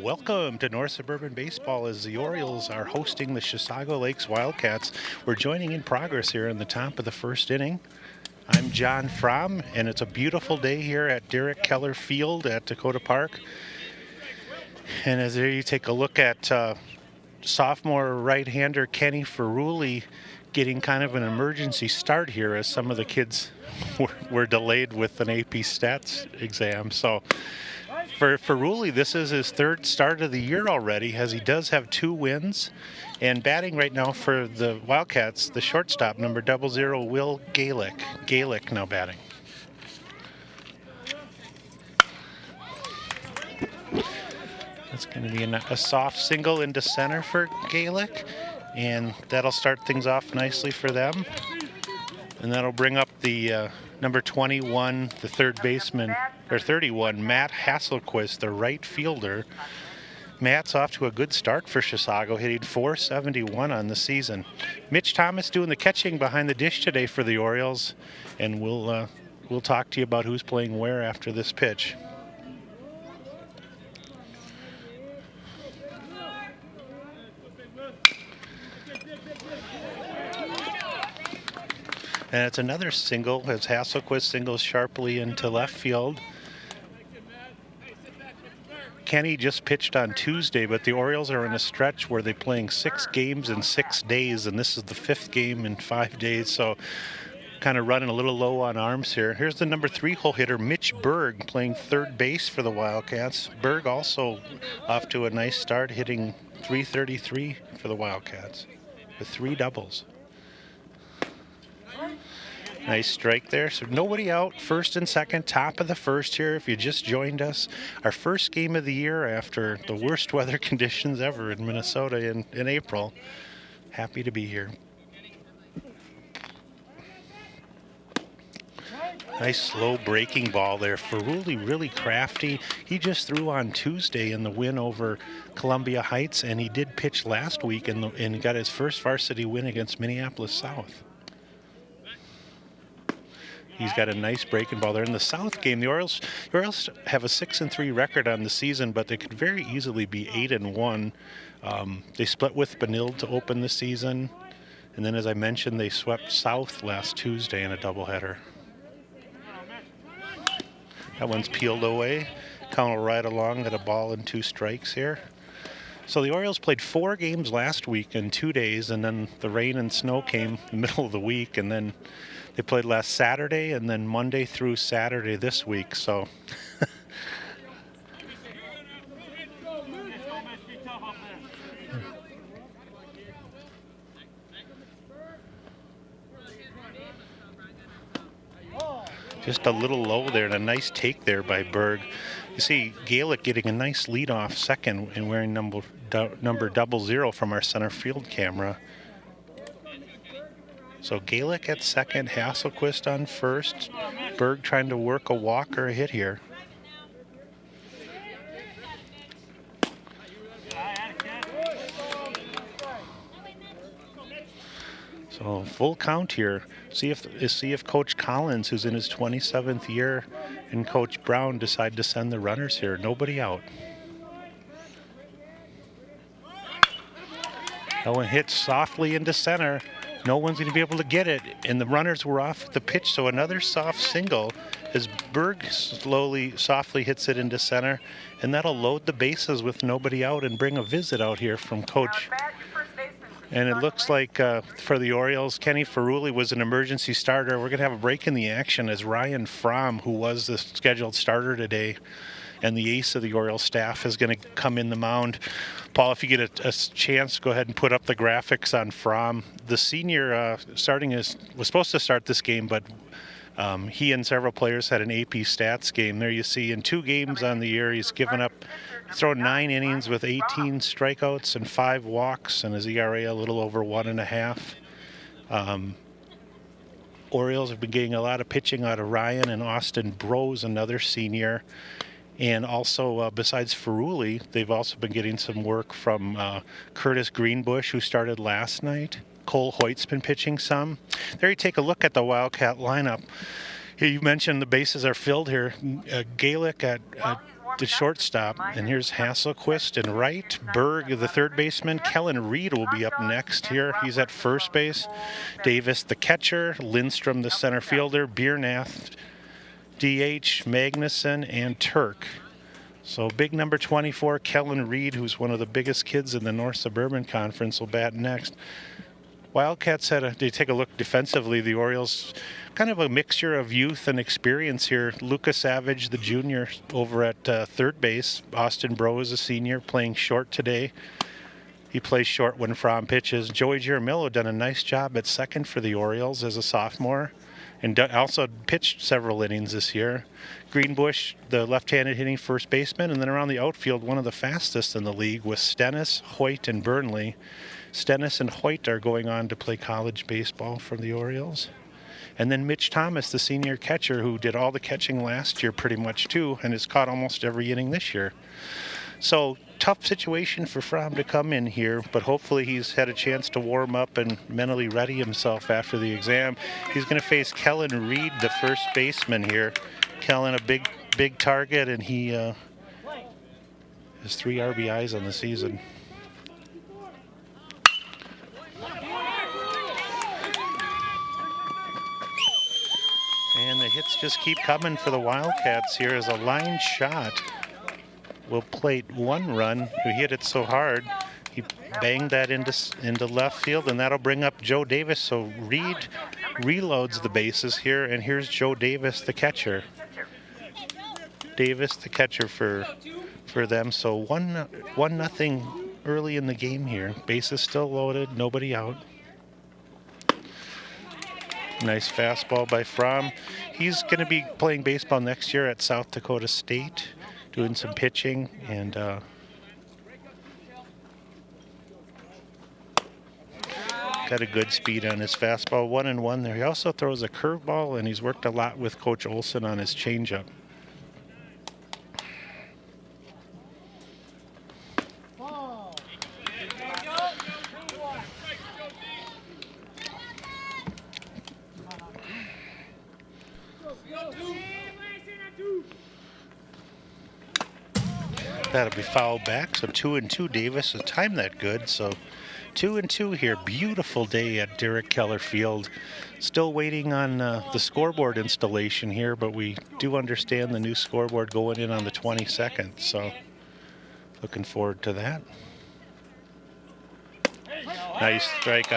Welcome to North Suburban Baseball as the Orioles are hosting the Chisago Lakes Wildcats. We're joining in progress here in the top of the first inning. I'm John Fromm, and it's a beautiful day here at Derek Keller Field at Dakota Park. And as there you take a look at sophomore right-hander Kenny Ferrulli getting kind of an emergency start here as some of the kids were delayed with an AP Stats exam. So for Ferrulli, this is his third start of the year already, as he does have 2 wins. And batting right now for the Wildcats, the shortstop, number 00, Will Galick. Galick now batting. That's going to be a soft single into center for Galick, and that'll start things off nicely for them. And that'll bring up the number 21, the third baseman, or 31, Matt Hasselquist, the right fielder. Matt's off to a good start for Chisago, hitting .471 on the season. Mitch Thomas doing the catching behind the dish today for the Orioles, and we'll talk to you about who's playing where after this pitch. And it's another single as Hasselquist singles sharply into left field. Kenny just pitched on Tuesday, but the Orioles are in a stretch where they're playing 6 games in 6 days, and this is the 5th game in 5 days, so kind of running a little low on arms here. Here's the number 3 hole hitter, Mitch Berg, playing third base for the Wildcats. Berg also off to a nice start, hitting .333 for the Wildcats with 3 doubles. Nice strike there. So nobody out, first and second, top of the first here. If you just joined us, our first game of the year after the worst weather conditions ever in Minnesota in April. Happy to be here. Nice slow breaking ball there. Ferrulli really crafty. He just threw on Tuesday in the win over Columbia Heights, and he did pitch last week and got his first varsity win against Minneapolis South. He's got a nice breaking ball there. In the South game, the Orioles have a 6-3 record on the season, but they could very easily be 8-1. They split with Benilde to open the season, and then, as I mentioned, they swept South last Tuesday in a doubleheader. That one's peeled away. Count will ride along at a ball and 2 strikes here. So the Orioles played 4 games last week in 2 days, and then the rain and snow came in the middle of the week, and then they played last Saturday and then Monday through Saturday this week. So just a little low there, and a nice take there by Berg. You see Galick getting a nice lead off second and wearing number 00 from our center field camera. So Galick at second, Hasselquist on first. Berg trying to work a walk or a hit here. So full count here. See if Coach Collins, who's in his 27th year, and Coach Brown decide to send the runners here. Nobody out. That one hits softly into center. No one's going to be able to get it, and the runners were off the pitch, so another soft single as Berg softly hits it into center, and that'll load the bases with nobody out and bring a visit out here from Coach. And it looks like for the Orioles, Kenny Ferrulli was an emergency starter. We're going to have a break in the action as Ryan Fromm, who was the scheduled starter today, and the ace of the Orioles staff, is going to come in the mound. Paul, if you get a chance, go ahead and put up the graphics on Fromm. The senior was supposed to start this game, but he and several players had an AP Stats game. There you see in 2 games on the year, he's thrown 9 innings with 18 strikeouts and 5 walks, and his ERA a little over 1.5. Orioles have been getting a lot of pitching out of Ryan and Austin Brose, another senior. And also, besides Ferrulli, they've also been getting some work from Curtis Greenbush, who started last night. Cole Hoyt's been pitching some. There you take a look at the Wildcat lineup. Here you mentioned the bases are filled here. Galick at the shortstop. And here's Hasselquist in right. Berg, the third baseman. Kellen Reed will be up next here. He's at first base. Davis, the catcher. Lindstrom, the center fielder. Biernath, DH. Magnuson, and Turk. So big number 24, Kellen Reed, who's one of the biggest kids in the North Suburban Conference, will bat next. Wildcats they take a look defensively. The Orioles, kind of a mixture of youth and experience here. Lucas Savage, the junior, over at third base. Austin Bro is a senior, playing short today. He plays short when Fromm pitches. Joey Giramillo done a nice job at second for the Orioles as a sophomore, and also pitched several innings this year. Greenbush, the left-handed hitting first baseman, and then around the outfield, one of the fastest in the league with Stennis, Hoyt, and Burnley. Stennis and Hoyt are going on to play college baseball for the Orioles. And then Mitch Thomas, the senior catcher, who did all the catching last year pretty much too, and has caught almost every inning this year. So tough situation for Fromm to come in here, but hopefully he's had a chance to warm up and mentally ready himself after the exam. He's going to face Kellen Reed, the first baseman here. Kellen, a big target, and he has 3 RBIs on the season. And the hits just keep coming for the Wildcats here as a line shot will plate 1 run. Who hit it so hard, he banged that into left field, and that'll bring up Joe Davis. So Reed reloads the bases here, and here's Joe Davis, the catcher. Davis, the catcher for them. So 1-0 early in the game here. Bases still loaded, nobody out. Nice fastball by Fromm. He's going to be playing baseball next year at South Dakota State, doing some pitching, and got a good speed on his fastball. 1-1 there. He also throws a curveball, and he's worked a lot with Coach Olson on his changeup. That'll be fouled back, so 2-2. Davis has timed that good, so 2-2 here. Beautiful day at Derek Keller Field. Still waiting on the scoreboard installation here, but we do understand the new scoreboard going in on the 22nd, so looking forward to that. Nice strike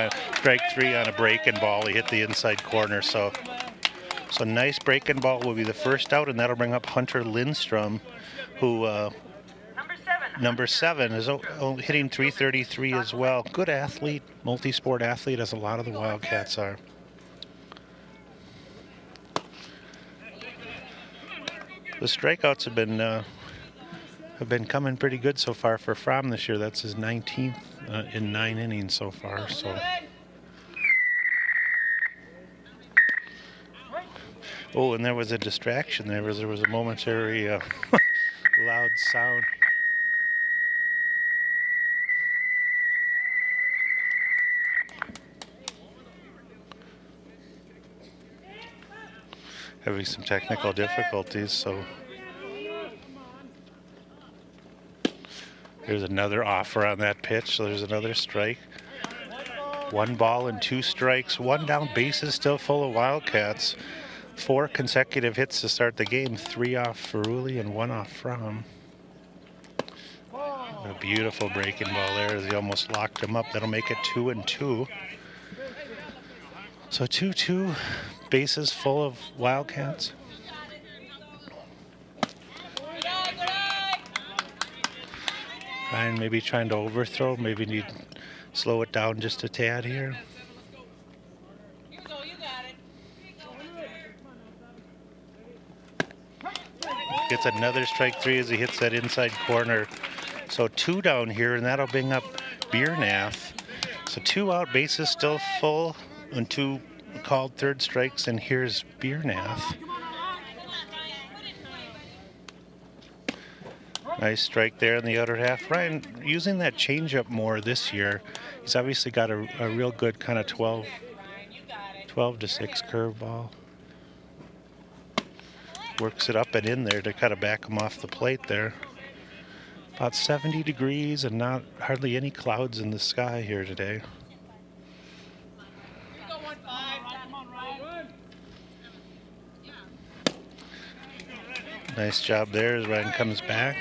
3 on a breaking ball. He hit the inside corner, so nice breaking ball will be the first out, and that'll bring up Hunter Lindstrom, who number 7 is hitting .333 as well. Good athlete, multi-sport athlete, as a lot of the Wildcats are. The strikeouts have been coming pretty good so far for Fromm this year. That's his 19th in 9 innings so far. So. Oh, and there was a distraction. There was a momentary loud sound. Having some technical difficulties, so there's another offer on that pitch, so there's another strike. 1 ball and 2 strikes, 1 down, bases still full of Wildcats. 4 consecutive hits to start the game, 3 off Ferrulli and 1 off Fromm. A beautiful breaking ball there as he almost locked him up. That'll make it 2-2. So 2-2, bases full of Wildcats. Ryan maybe trying to overthrow, maybe need to slow it down just a tad here. Gets another strike 3 as he hits that inside corner. So 2 down here, and that'll bring up Biernath. So 2 out, bases still full, and 2 called third strikes, and here's Biernath. Nice strike there in the outer half. Ryan using that changeup more this year. He's obviously got a real good kind of 12 to 6 curveball. works it up and in there to kind of back him off the plate there. About 70 degrees and not hardly any clouds in the sky here today. Nice job there as Ryan comes back.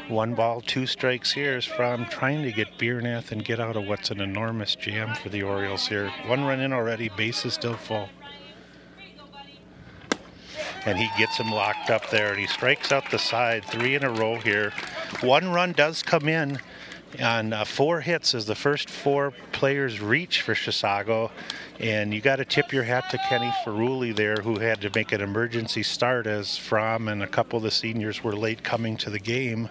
1 ball, 2 strikes here as Fromm trying to get Biernath and get out of what's an enormous jam for the Orioles here. 1 run in already, base is still full. And he gets him locked up there, and he strikes out the side, 3 in a row here. 1 run does come in on 4 hits as the first 4 players reach for Chisago. And you got to tip your hat to Kenny Ferrulli there, who had to make an emergency start as Fromm and a couple of the seniors were late coming to the game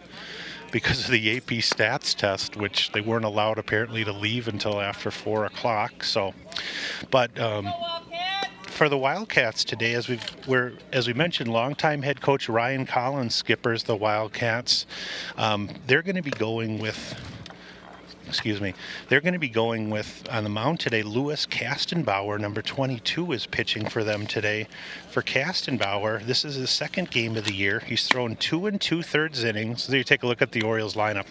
because of the AP stats test, which they weren't allowed apparently to leave until after 4 o'clock. So, but for the Wildcats today, as we mentioned, longtime head coach Ryan Collins skippers the Wildcats. They're going to be going with. They're going to be going with, on the mound today, Louis Kastenbauer, number 22, is pitching for them today. For Kastenbauer, this is his 2nd game of the year. He's thrown 2 2/3 innings. So you take a look at the Orioles lineup.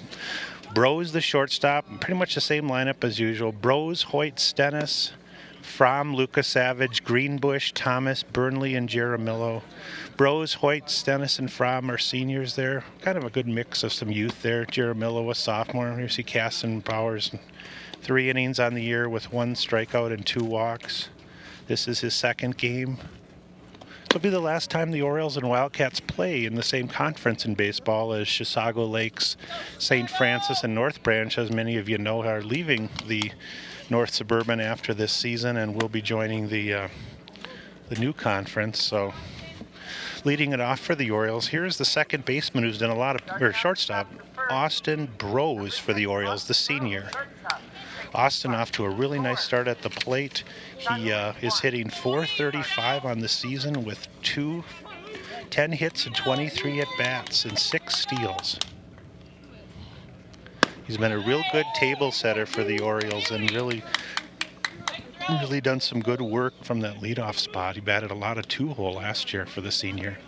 Brose, the shortstop, pretty much the same lineup as usual. Brose, Hoyt, Stennis, Fromm, Lucas Savage, Greenbush, Thomas, Burnley, and Jaramillo. Brose, Hoyt, Stennis, and Fromm are seniors there. Kind of a good mix of some youth there. Jaramillo, a sophomore. You see Kastenbauer's 3 innings on the year with 1 strikeout and 2 walks. This is his 2nd game. It'll be the last time the Orioles and Wildcats play in the same conference in baseball, as Chisago Lakes, St. Francis, and North Branch, as many of you know, are leaving the North Suburban after this season and will be joining the new conference. So, leading it off for the Orioles, here's the second baseman who's done a lot of, or shortstop, Austin Brose for the Orioles, the senior. Austin off to a really nice start at the plate. He is hitting .435 on the season with 10 hits and 23 at-bats and 6 steals. He's been a real good table setter for the Orioles and really done some good work from that leadoff spot. He batted a lot of 2-hole last year for the senior.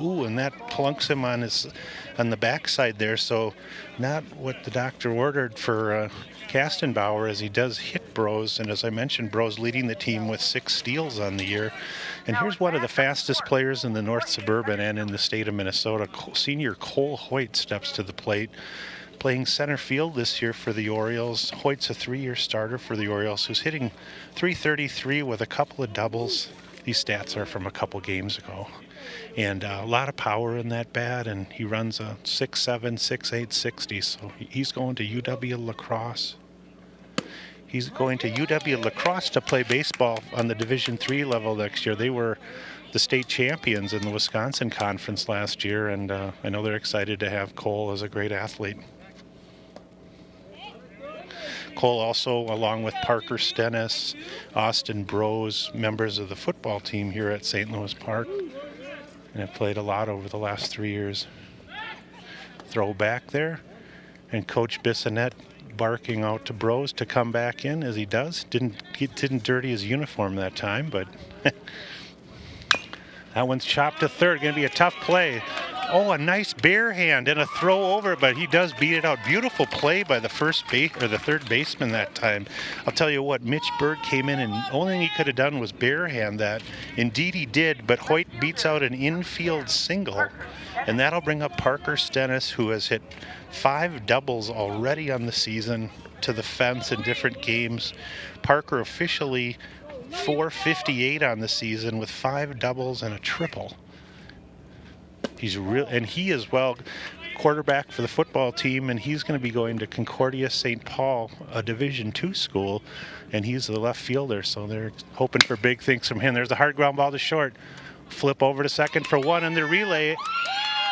Ooh, and that plunks him on the backside there, so not what the doctor ordered for Kastenbauer, as he does hit Brose, and as I mentioned, Brose leading the team with 6 steals on the year. And here's one of the fastest players in the North Suburban and in the state of Minnesota. Senior Cole Hoyt steps to the plate, playing center field this year for the Orioles. Hoyt's a 3-year starter for the Orioles, who's hitting .333 with a couple of doubles. These stats are from a couple games ago. And a lot of power in that bat, and he runs a 6'7", 6'8", 60, so he's going to UW La Crosse. He's going to UW La Crosse to play baseball on the Division III level next year. They were the state champions in the Wisconsin Conference last year, and I know they're excited to have Cole as a great athlete. Cole also, along with Parker Stennis, Austin Brose, members of the football team here at St. Louis Park, and have played a lot over the last 3 years. Throw back there, and Coach Bissonette barking out to Brose to come back in, as he does. Didn't dirty his uniform that time, but that one's chopped to third. Going to be a tough play. Oh, a nice bare hand and a throw over, but he does beat it out. Beautiful play by the third baseman that time. I'll tell you what, Mitch Berg came in, and the only thing he could have done was bare hand that. Indeed he did, but Hoyt beats out an infield single, and that'll bring up Parker Stennis, who has hit 5 doubles already on the season to the fence in different games. Parker officially .458 on the season with 5 doubles and a triple. He is quarterback for the football team, and he's going to be going to Concordia St. Paul, a Division II school, and he's the left fielder, so they're hoping for big things from him. There's a hard ground ball to short. Flip over to second for 1 in the relay,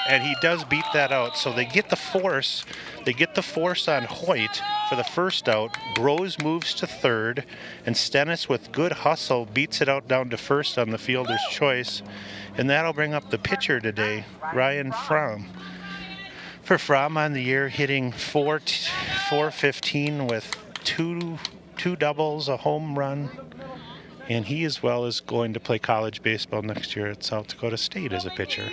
and he does beat that out. So they get the force. They get the force on Hoyt for the first out. Brose moves to third, and Stennis, with good hustle, beats it out down to first on the fielder's choice. And that'll bring up the pitcher today, Ryan Fromm. For Fromm on the year, hitting .415 with two doubles, a home run, And he, as well, is going to play college baseball next year at South Dakota State as a pitcher.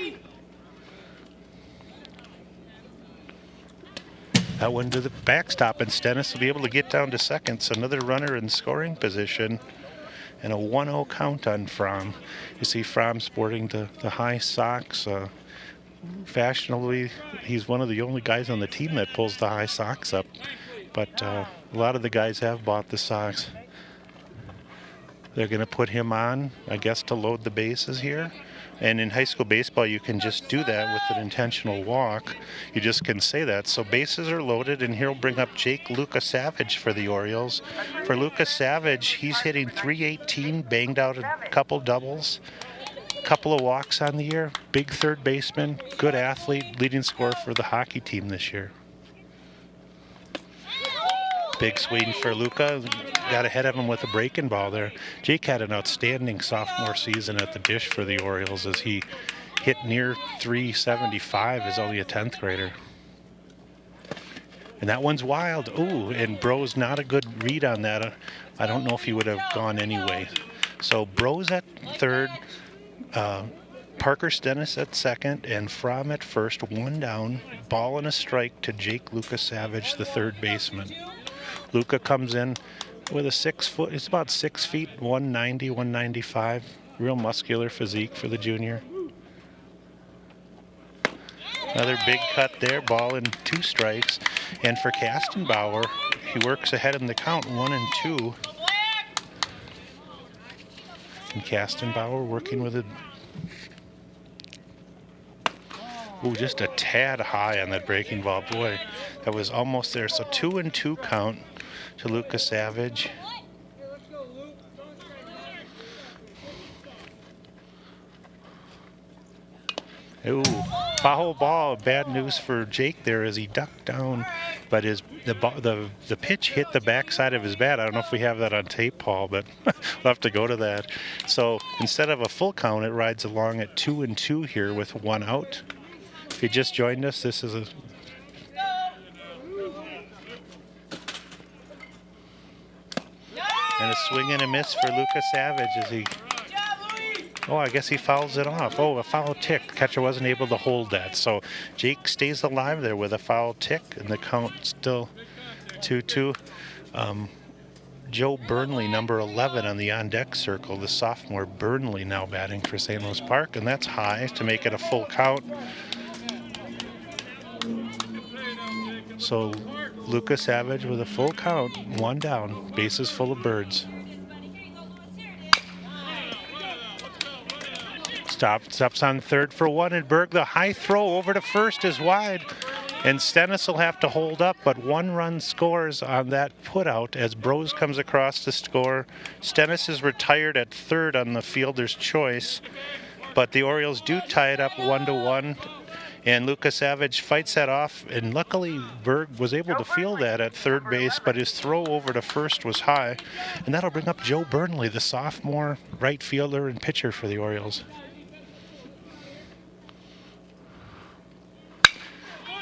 That one to the backstop, and Stennis will be able to get down to second. So another runner in scoring position, and a 1-0 count on Fromm. You see Fromm sporting the high socks. Fashionably, he's one of the only guys on the team that pulls the high socks up. But a lot of the guys have bought the socks. They're going to put him on, I guess, to load the bases here. And in high school baseball, you can just do that with an intentional walk. You just can say that. So bases are loaded, and here we'll bring up Jake Luca Savage for the Orioles. For Luca Savage, he's hitting .318, banged out a couple doubles, couple of walks on the year. Big third baseman, good athlete, leading scorer for the hockey team this year. Big swing for Luca. Got ahead of him with a breaking ball there. Jake had an outstanding sophomore season at the dish for the Orioles as he hit near .375 as only a 10th grader. And that one's wild. Ooh, and Bro's not a good read on that. I don't know if he would have gone anyway. So Bro's at third, Parker Stennis at second, and Fromm at first. One down, ball and a strike to Jake Luca Savage, the third baseman. Luca comes in with a 6 foot, it's about 6 feet, 190, 195. Real muscular physique for the junior. Another big cut there, ball and 2 strikes. And for Kastenbauer, he works ahead in the count, 1-2. And Kastenbauer working with a, ooh, just a tad high on that breaking ball. Boy, that was almost there. So 2-2 count to Luca Savage. Ooh, foul ball. Bad news for Jake there as he ducked down, but the pitch hit the backside of his bat. I don't know if we have that on tape, Paul, but we'll have to go to that. So instead of a full count, it rides along at 2-2 here with 1 out. If you just joined us, this is and a swing and a miss for Luca Savage as he, oh, I guess he fouls it off. Oh, a foul tick. Catcher wasn't able to hold that. So Jake stays alive there with a foul tick, and the count still 2-2. Joe Burnley, number 11 on the on-deck circle, the sophomore Burnley now batting for St. Louis Park, and that's high to make it a full count. So Luca Savage with a full count, 1 down, bases full of birds. Stops on third for 1, and Berg, the high throw over to first is wide. And Stennis will have to hold up, but 1 run scores on that putout as Bros comes across to score. Stennis is retired at third on the fielder's choice, but the Orioles do tie it up 1-1. And Luca Savage fights that off, and luckily Berg was able to field that at third base, but his throw over to first was high. And that'll bring up Joe Burnley, the sophomore right fielder and pitcher for the Orioles.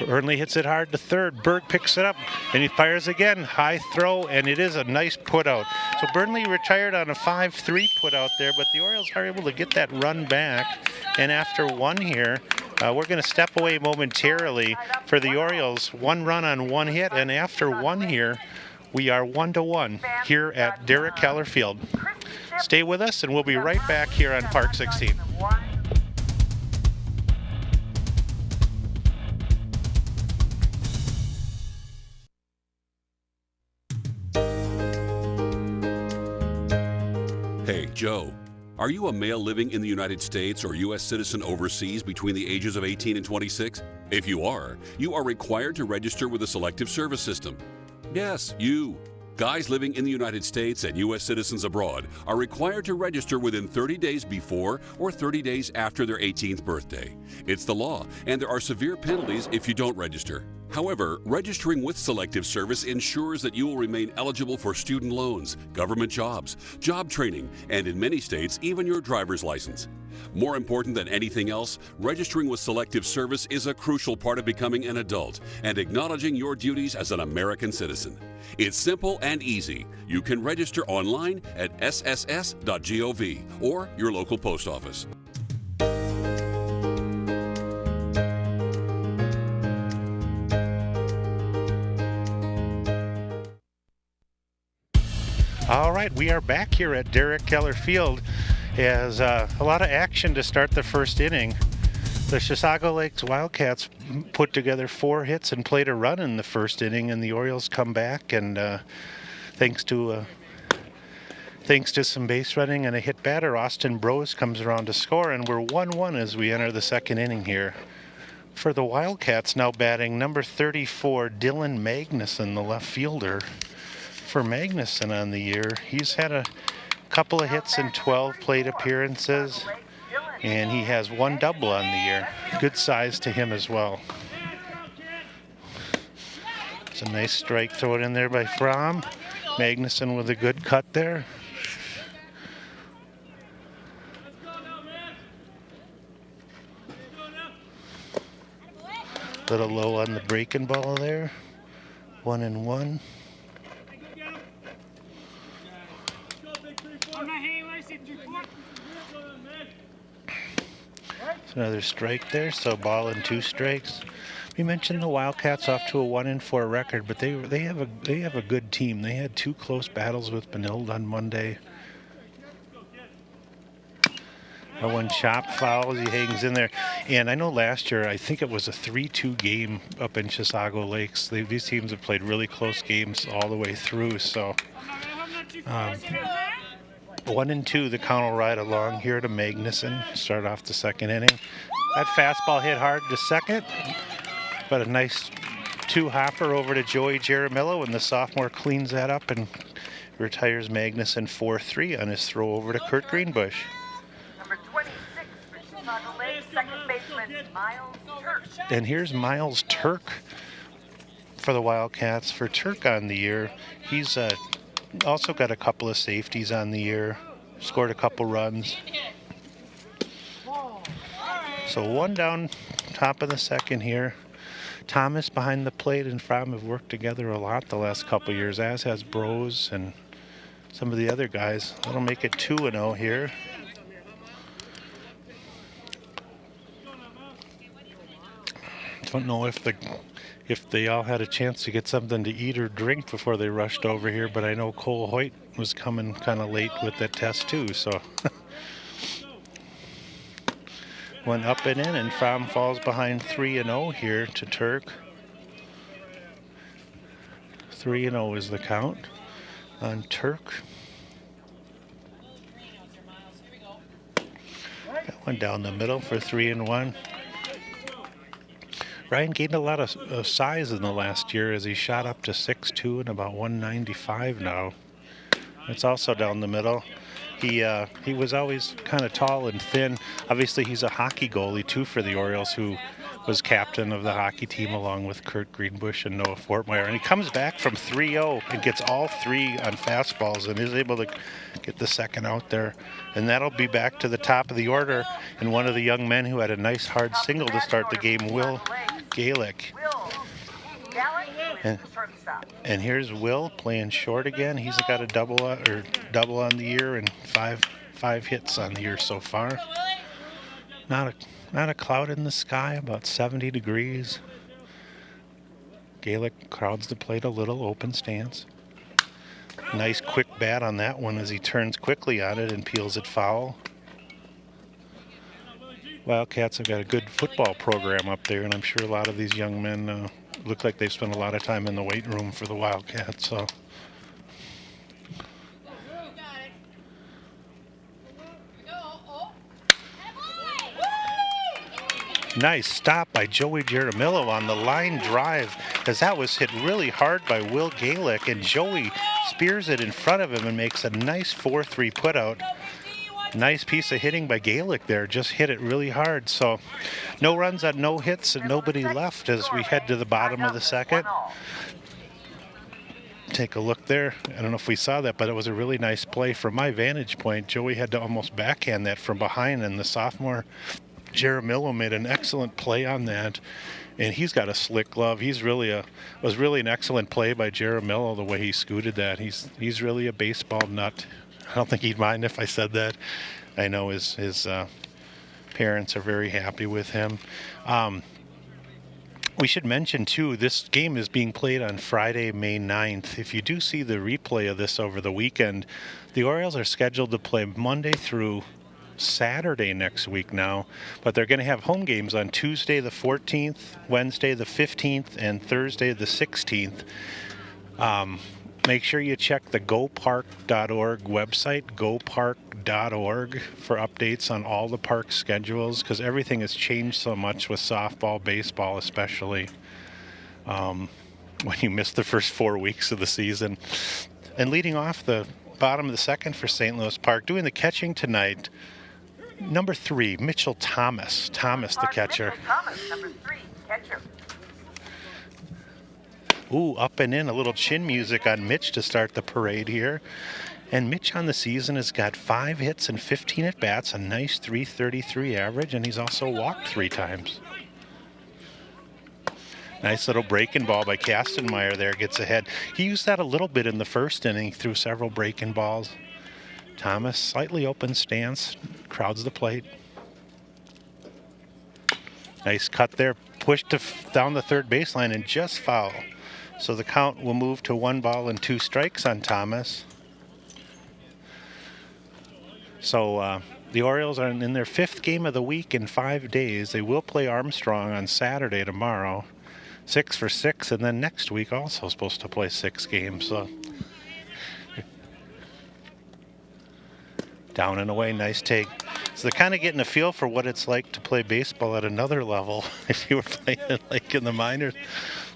Burnley hits it hard to third. Berg picks it up, and he fires again. High throw, and it is a nice putout. So Burnley retired on a 5-3 putout there, but the Orioles are able to get that run back. And after 1 here, we're going to step away momentarily for the Orioles. 1 run on 1 hit, and after 1 here, we are 1-1 here at Derek Keller Field. Stay with us, and we'll be right back here on Park 16. Hey, Joe, are you a male living in the United States or U.S. citizen overseas between the ages of 18 and 26? If you are required to register with the Selective Service System. Yes, you. Guys living in the United States and U.S. citizens abroad are required to register within 30 days before or 30 days after their 18th birthday. It's the law, and there are severe penalties if you don't register. However, registering with Selective Service ensures that you will remain eligible for student loans, government jobs, job training, and in many states, even your driver's license. More important than anything else, registering with Selective Service is a crucial part of becoming an adult and acknowledging your duties as an American citizen. It's simple and easy. You can register online at sss.gov or your local post office. All right, we are back here at Derek Keller Field as a lot of action to start the first inning. The Chisago Lakes Wildcats put together 4 hits and played a run in the first inning, and the Orioles come back, and thanks to some base running and a hit batter, Austin Brose comes around to score, and we're 1-1 as we enter the second inning here. For the Wildcats, now batting number 34, Dylan Magnuson, the left fielder. For Magnuson on the year, he's had a couple of hits in 12 plate appearances, and he has 1 double on the year. Good size to him as well. It's a nice strike thrown in there by Fromm. Magnuson with a good cut there. Little low on the breaking ball there. 1-1. Another strike there, so ball and 2 strikes. We mentioned the Wildcats off to a 1-4 record, but they have a good team. They had 2 close battles with Benilde on Monday. One chop foul as he hangs in there. And I know last year, I think it was a 3-2 game up in Chisago Lakes. These teams have played really close games all the way through, so 1-2, the count will ride along here to Magnuson. Start off the second inning. That fastball hit hard to second, but a nice 2-hopper over to Joey Jaramillo, and the sophomore cleans that up and retires Magnuson 4-3 on his throw over to Kurt Greenbush. Number 26 for Chisago Lakes, second baseman Miles Turk. And here's Miles Turk for the Wildcats. For Turk on the year, he's also got a couple of safeties on the year, scored a couple runs. So 1 down, top of the second here. Thomas behind the plate and Fromm have worked together a lot the last couple years, as has Brose and some of the other guys. That'll make it 2-0 here. Don't know if they all had a chance to get something to eat or drink before they rushed over here, but I know Cole Hoyt was coming kind of late with that test too, so. One up and in, and Fromm falls behind 3-0 here to Turk. 3-0 is the count on Turk. That one down the middle for 3-1. Ryan gained a lot of size in the last year as he shot up to 6'2" and about 195 now. It's also down the middle. He was always kind of tall and thin. Obviously, he's a hockey goalie too for the Orioles, who was captain of the hockey team along with Kurt Greenbush and Noah Fortmeyer. And he comes back from 3-0 and gets all 3 on fastballs and is able to get the second out there. And that'll be back to the top of the order. And one of the young men who had a nice hard single to start the game, Will Galick. And here's Will playing short again. He's got a double on the year and five hits on the year so far. Not a cloud in the sky, about 70 degrees. Galick crowds the plate a little, open stance. Nice quick bat on that one as he turns quickly on it and peels it foul. Wildcats have got a good football program up there, and I'm sure a lot of these young men look like they've spent a lot of time in the weight room for the Wildcats. So. Nice stop by Joey Jaramillo on the line drive, as that was hit really hard by Will Galick, and Joey spears it in front of him and makes a nice 4-3 putout. Nice piece of hitting by Gaelic there. Just hit it really hard. So no runs on no hits and nobody left as we head to the bottom of the second. Take a look there. I don't know if we saw that, but it was a really nice play from my vantage point. Joey had to almost backhand that from behind, and the sophomore Jaramillo made an excellent play on that. And he's got a slick glove. He's really was really an excellent play by Jaramillo, the way he scooted that. He's really a baseball nut. I don't think he'd mind if I said that. I know his parents are very happy with him. We should mention, too, this game is being played on Friday, May 9th. If you do see the replay of this over the weekend, the Orioles are scheduled to play Monday through Saturday next week now, but they're going to have home games on Tuesday the 14th, Wednesday the 15th, and Thursday the 16th. Make sure you check the gopark.org website, gopark.org, for updates on all the park schedules, because everything has changed so much with softball, baseball especially, when you miss the first 4 weeks of the season. And leading off the bottom of the second for St. Louis Park, doing the catching tonight, number 3, Mitchell Thomas. Thomas, the catcher. Mitchell Thomas, number 3, catcher. Ooh, up and in, a little chin music on Mitch to start the parade here. And Mitch on the season has got 5 hits and 15 at-bats, a nice .333 average, and he's also walked 3 times. Nice little breaking ball by Kastenmeier there, gets ahead. He used that a little bit in the first inning, threw several breaking balls. Thomas, slightly open stance, crowds the plate. Nice cut there, pushed down the third baseline and just foul. So the count will move to 1 ball and 2 strikes on Thomas. So the Orioles are in their 5th game of the week in 5 days. They will play Armstrong on Saturday tomorrow, 6 for 6, and then next week also supposed to play 6 games. So down and away, nice take. So they're kind of getting a feel for what it's like to play baseball at another level if you were playing it like in the minors.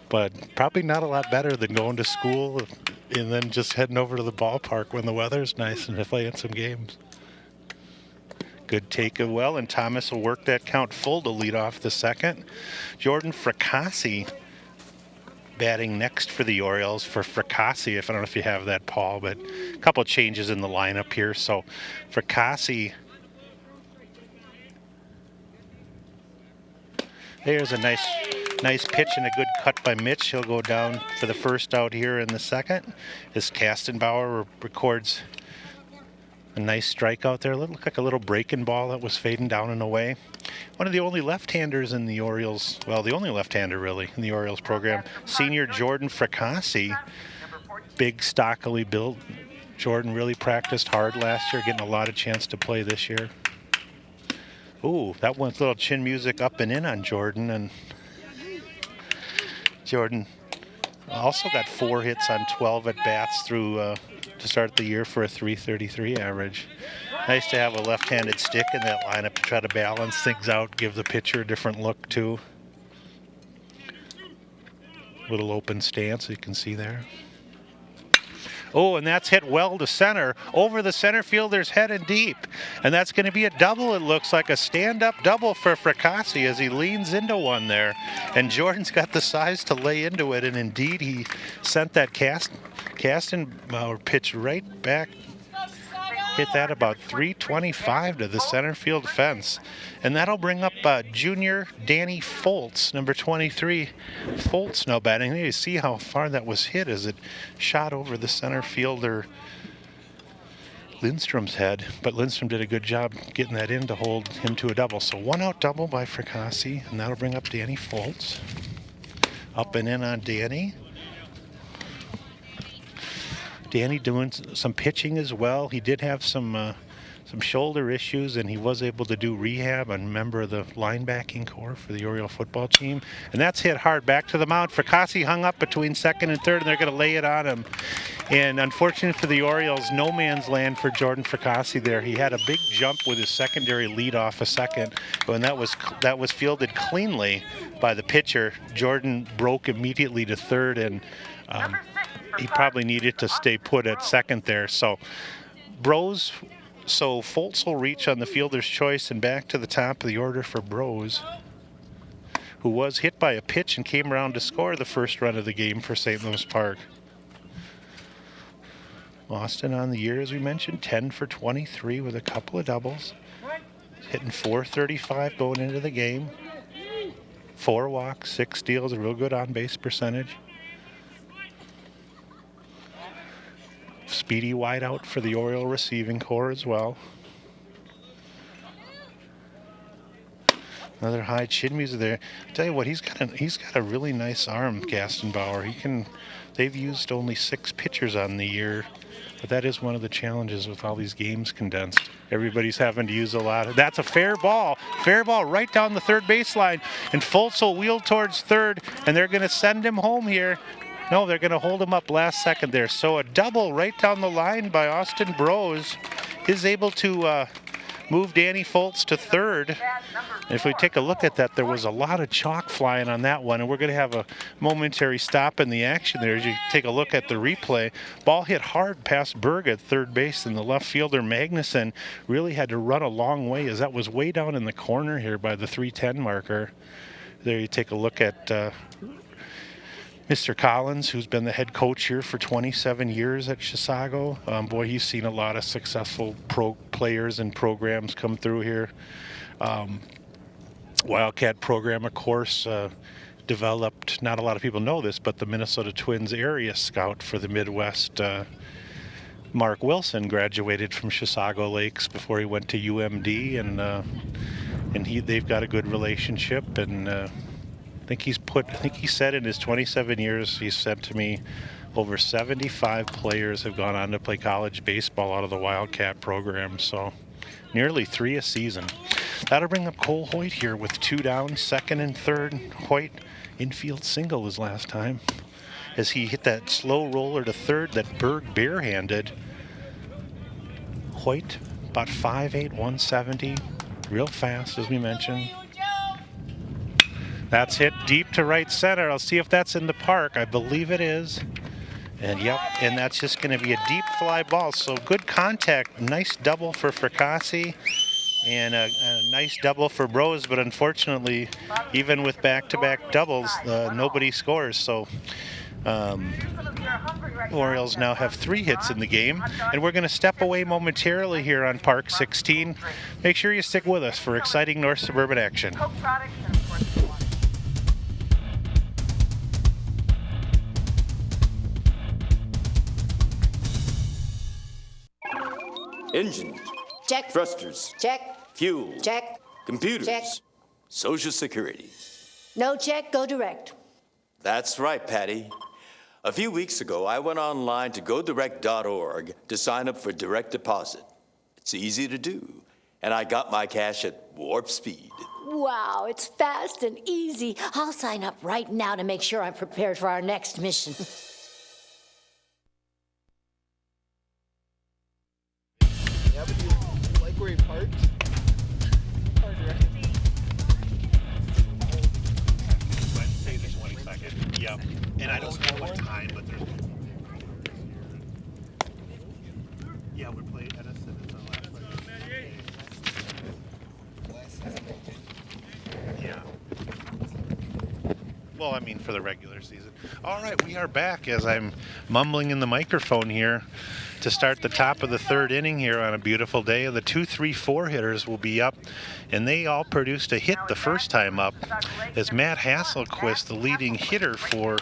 But probably not a lot better than going to school and then just heading over to the ballpark when the weather's nice and playing some games. Good take as well, and Thomas will work that count full to lead off the second. Jordan Fracassi batting next for the Orioles. For Fracassi, if I don't know if you have that, Paul, but a couple of changes in the lineup here. So Fracassi, there's a nice pitch and a good cut by Mitch. He'll go down for the first out here in the second. As Kastenbauer records a nice strikeout there. It looked like a little breaking ball that was fading down and away. One of the only left-handers in the Orioles, well, the only left-hander really in the Orioles program, senior Jordan Fracassi, big, stockily built. Jordan really practiced hard last year, getting a lot of chance to play this year. Ooh, that one's little chin music up and in on Jordan, and Jordan also got 4 hits on 12 at-bats through to start the year for a .333 average. Nice to have a left-handed stick in that lineup to try to balance things out, give the pitcher a different look too. Little open stance, you can see there. Oh, and that's hit well to center. Over the center fielder's head and deep. And that's going to be a double, it looks like. A stand-up double for Fracassi as he leans into one there. And Jordan's got the size to lay into it, and indeed he sent that Kastenbauer pitch right back. Hit that about .325 to the center field fence. And that'll bring up junior Danny Foltz, number 23. Foltz now batting. You see how far that was hit as it shot over the center fielder Lindstrom's head. But Lindstrom did a good job getting that in to hold him to a double. So 1-out double by Fracassi, and that'll bring up Danny Foltz. Up and in on Danny. Danny doing some pitching as well. He did have some shoulder issues, and he was able to do rehab and member of the linebacking core for the Oriole football team. And that's hit hard back to the mound. Fracassi hung up between second and third, and they're going to lay it on him. And unfortunately for the Orioles, no man's land for Jordan Fracassi there. He had a big jump with his secondary lead off a second, and that was fielded cleanly by the pitcher. Jordan broke immediately to third, and he probably needed to stay put at second there. So Bros So Foltz will reach on the fielder's choice and back to the top of the order for Brose, who was hit by a pitch and came around to score the first run of the game for St. Louis Park. Austin on the year, as we mentioned, 10 for 23 with a couple of doubles. Hitting .435 going into the game. 4 walks, 6 steals, a real good on-base percentage. Speedy wideout for the Oriole receiving corps as well. Another high chin music there. I tell you what, he's got a really nice arm, Gaston Bauer. They've used only 6 pitchers on the year, but that is one of the challenges with all these games condensed. Everybody's having to use a lot. That's a fair ball right down the third baseline, and Foltz will wheel towards third, and they're going to send him home here. No, they're going to hold him up last second there. So a double right down the line by Austin Brose is able to move Danny Foltz to third. And if we take a look at that, there was a lot of chalk flying on that one, and we're going to have a momentary stop in the action there as you take a look at the replay. Ball hit hard past Berg at third base, and the left fielder Magnuson really had to run a long way, as that was way down in the corner here by the 310 marker. There you take a look at Mr. Collins, who's been the head coach here for 27 years at Chisago. Boy, he's seen a lot of successful pro players and programs come through here. Wildcat program, of course, developed, not a lot of people know this, but the Minnesota Twins area scout for the Midwest, Mark Wilson, graduated from Chisago Lakes before he went to UMD, and they've got a good relationship, and I think he said in his 27 years, he said to me, over 75 players have gone on to play college baseball out of the Wildcat program, so nearly 3 a season. That'll bring up Cole Hoyt here with 2 down, second and third. Hoyt infield single his last time as he hit that slow roller to third that Berg barehanded. Hoyt about 5'8", 170, real fast as we mentioned. That's hit deep to right center. I'll see if that's in the park. I believe it is. And yep, and that's just going to be a deep fly ball. So good contact. Nice double for Fracassi and a nice double for Brose. But unfortunately, even with back-to-back doubles, nobody scores. So Orioles now have 3 hits in the game. And we're going to step away momentarily here on Park 16. Make sure you stick with us for exciting North Suburban action. Engine. Check. Thrusters. Check. Fuel. Check. Computers. Check. Social Security. No check, go direct. That's right, Patty. A few weeks ago, I went online to godirect.org to sign up for direct deposit. It's easy to do, and I got my cash at warp speed. Wow, it's fast and easy. I'll sign up right now to make sure I'm prepared for our next mission. Yeah, but do you like where he parked? Wednesday the 22nd. Yep. And I don't know what time, but there's. Yeah, we're playing Edison. It's our last play. Yeah. Well, I mean, for the regular season. All right, we are back as I'm mumbling in the microphone here to start the top of the third inning here on a beautiful day. The 2-3-4 hitters will be up, and they all produced a hit the first time up. As Matt Hasselquist, the leading hitter for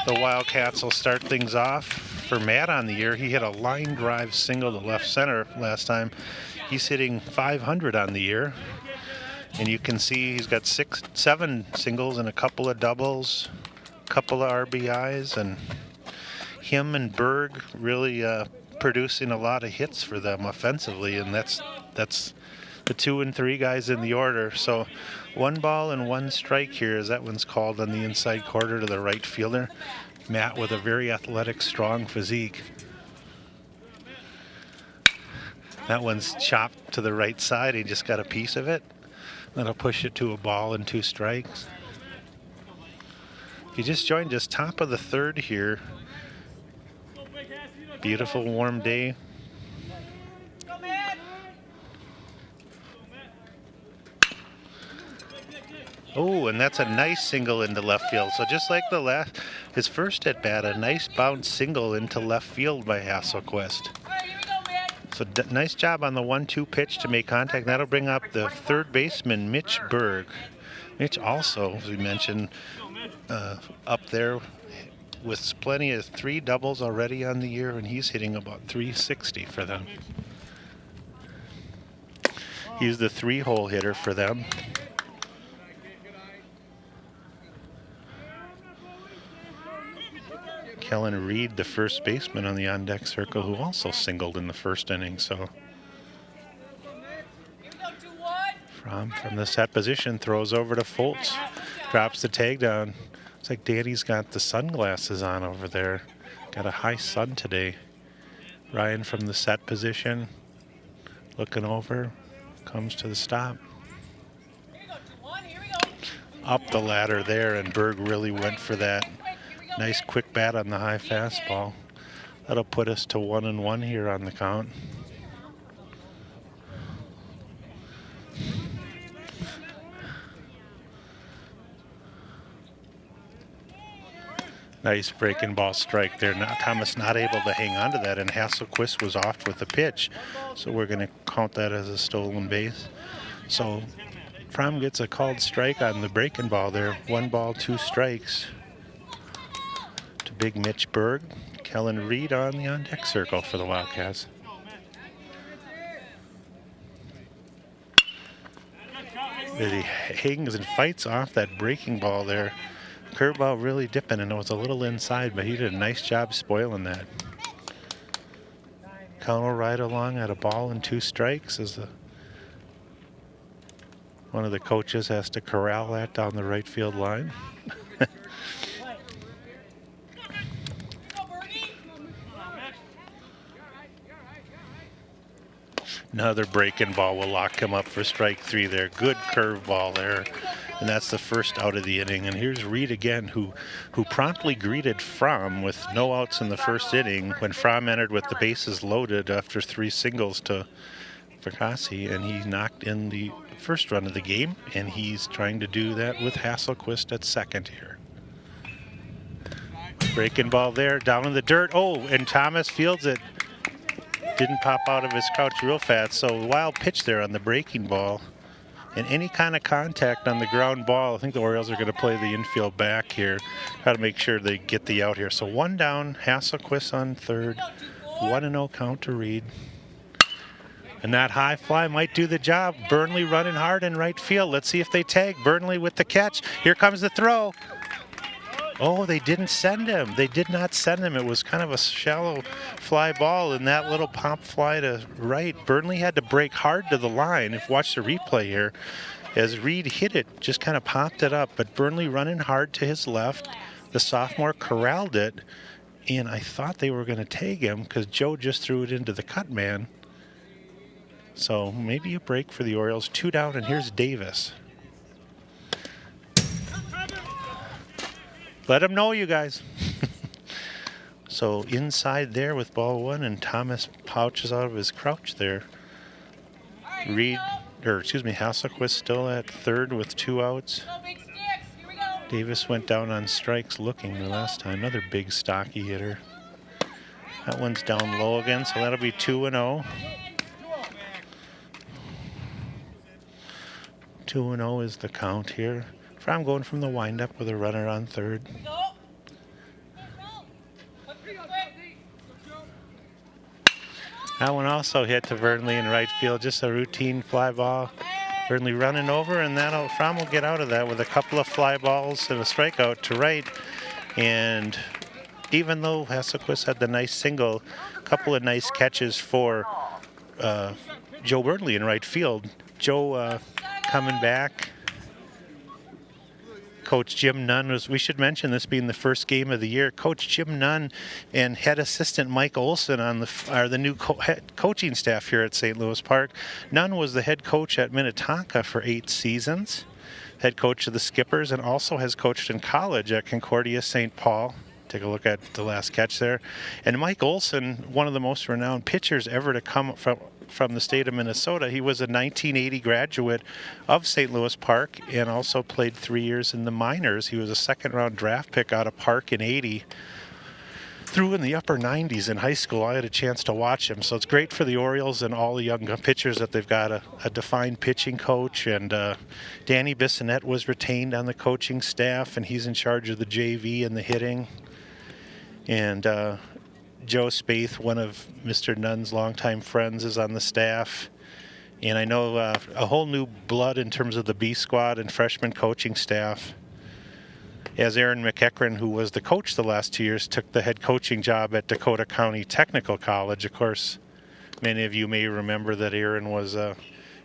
the Wildcats, will start things off. For Matt on the year, he hit a line drive single to left center last time. He's hitting .500 on the year. And you can see he's got 7 singles and a couple of doubles, a couple of RBIs, and him and Berg really producing a lot of hits for them offensively, and that's the 2 and 3 guys in the order. So 1 ball and 1 strike here as that one's called on the inside quarter to the right fielder. Matt with a very athletic, strong physique. That one's chopped to the right side. He just got a piece of it. That'll push it to a ball and 2 strikes. If you just joined us, top of the third here. Beautiful warm day. Oh, and that's a nice single into left field. So just like his first at bat, a nice bounce single into left field by Hasselquist. So nice job on the 1-2 pitch to make contact. That'll bring up the third baseman, Mitch Berg. Mitch also, as we mentioned, up there with plenty of 3 doubles already on the year, and he's hitting about 360 for them. He's the 3-hole hitter for them. Kellen Reed, the first baseman on the on-deck circle, who also singled in the first inning. So from the set position, throws over to Foltz, drops the tag down. Looks like Danny's got the sunglasses on over there. Got a high sun today. Ryan from the set position, looking over, comes to the stop. Up the ladder there, and Berg really went for that. Nice quick bat on the high fastball. That'll put us to 1-1 here on the count. Nice breaking ball strike there. Now Thomas not able to hang on to that, and Hasselquist was off with the pitch. So we're going to count that as a stolen base. So Fromm gets a called strike on the breaking ball there. 1 ball, 2 strikes. Big Mitch Berg. Kellen Reed on the on-deck circle for the Wildcats. He hangs and fights off that breaking ball there. Curveball really dipping, and it was a little inside, but he did a nice job spoiling that. Count will ride along at a ball and 2 strikes as one of the coaches has to corral that down the right field line. Another breaking ball will lock him up for strike 3 there. Good curveball there. And that's the first out of the inning. And here's Reed again, who promptly greeted Fromm with no outs in the first inning when Fromm entered with the bases loaded after 3 singles to Fracassi, and he knocked in the first run of the game, and he's trying to do that with Hasselquist at second here. Breaking ball there, down in the dirt. Oh, and Thomas fields it. Didn't pop out of his crouch real fast, so wild pitch there on the breaking ball. And any kind of contact on the ground ball, I think the Orioles are going to play the infield back here. Try to make sure they get the out here. So 1 down, Hasselquist on third. 1-0 count to Reed. And that high fly might do the job. Burnley running hard in right field. Let's see if they tag. Burnley with the catch. Here comes the throw. Oh, they didn't send him. They did not send him. It was kind of a shallow fly ball, and that little pop fly to right. Burnley had to break hard to the line. If you watch the replay here, as Reed hit it, just kind of popped it up. But Burnley running hard to his left. The sophomore corralled it, and I thought they were going to tag him because Joe just threw it into the cut man. So maybe a break for the Orioles. 2 down, and here's Davis. Let them know, you guys. So inside there with ball 1, and Thomas pouches out of his crouch there. Hasselquist still at third with 2 outs. Davis went down on strikes looking the last time. Another big stocky hitter. That one's down low again, so that'll be 2-0. 2-0 is the count here. Fromm going from the windup with a runner on third. That one also hit to Burnley in right field, just a routine fly ball. Burnley running over, and Fromm will get out of that with a couple of fly balls and a strikeout to right. And even though Hasselquist had the nice single, a couple of nice catches for Joe Burnley in right field. Joe coming back. Coach Jim Nunn we should mention this being the first game of the year. Coach Jim Nunn and head assistant Mike Olson are the new head coaching staff here at St. Louis Park. Nunn was the head coach at Minnetonka for 8 seasons, head coach of the Skippers, and also has coached in college at Concordia St. Paul. Take a look at the last catch there. And Mike Olson, one of the most renowned pitchers ever to come from the state of Minnesota. He was a 1980 graduate of St. Louis Park and also played 3 years in the minors. He was a second-round draft pick out of Park in '80. Through in the upper 90s in high school. I had a chance to watch him. So it's great for the Orioles and all the young pitchers that they've got a defined pitching coach. And Danny Bissonette was retained on the coaching staff, and he's in charge of the JV and the hitting. And Joe Spaeth, one of Mr. Nunn's longtime friends, is on the staff. And I know a whole new blood in terms of the B squad and freshman coaching staff, as Aaron McEachran, who was the coach the last 2 years, took the head coaching job at Dakota County Technical College. Of course, many of you may remember that Aaron was a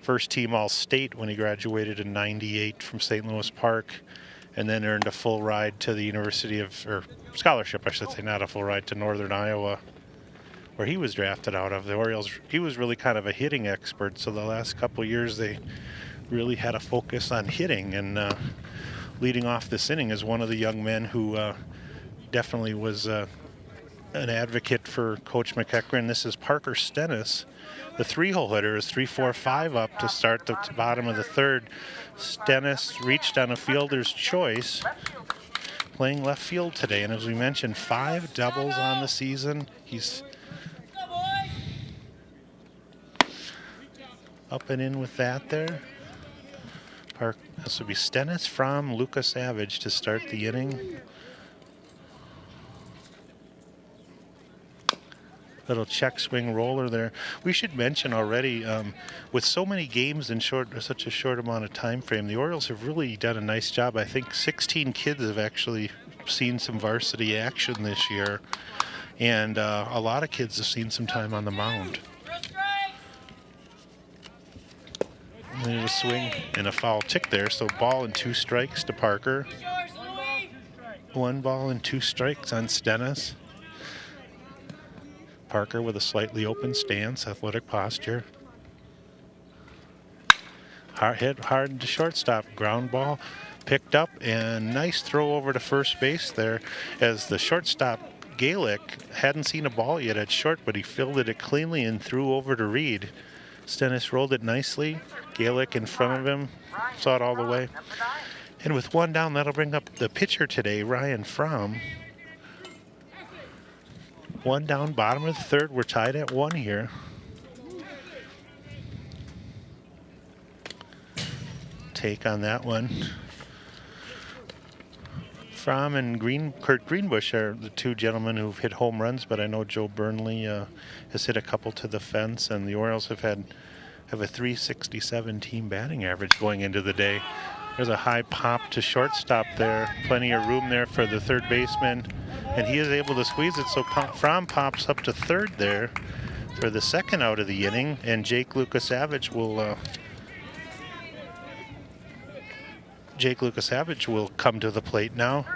first-team All-State when he graduated in '98 from St. Louis Park, and then earned a full ride to the University of, or scholarship, I should say, not a full ride, to Northern Iowa, where he was drafted out of. The Orioles, he was really kind of a hitting expert, so the last couple of years they really had a focus on hitting, and leading off this inning is one of the young men who definitely was an advocate for Coach McEachran. This is Parker Stennis. The three-hole hitter is 3-4-5 up to start the bottom of the third. Stennis reached on a fielder's choice, playing left field today. And as we mentioned, 5 doubles on the season. He's up and in with that there. This will be Stennis from Luca Savage to start the inning. Little check swing roller there. We should mention already, with so many games in such a short amount of time frame, the Orioles have really done a nice job. I think 16 kids have actually seen some varsity action this year, and a lot of kids have seen some time on the mound. There's a swing and a foul tick there, so ball and 2 strikes to Parker. 1 ball and 2 strikes on Stennis. Parker with a slightly open stance, athletic posture. Hit hard to shortstop, ground ball picked up, and nice throw over to first base there, as the shortstop Galick hadn't seen a ball yet at short, but he fielded it cleanly and threw over to Reed. Stennis rolled it nicely. Galick in front of him, saw it all the way. And with 1 down, that'll bring up the pitcher today, Ryan Fromm. 1 down, bottom of the third. We're tied at 1 here. Take on that one. Fromm and Kurt Greenbush are the 2 gentlemen who've hit home runs, but I know Joe Burnley has hit a couple to the fence, and the Orioles have a .367 team batting average going into the day. There's a high pop to shortstop there. Plenty of room there for the third baseman, and he is able to squeeze it, so Fromm pops up to third there for the second out of the inning, and Jake Lucasavage will come to the plate now.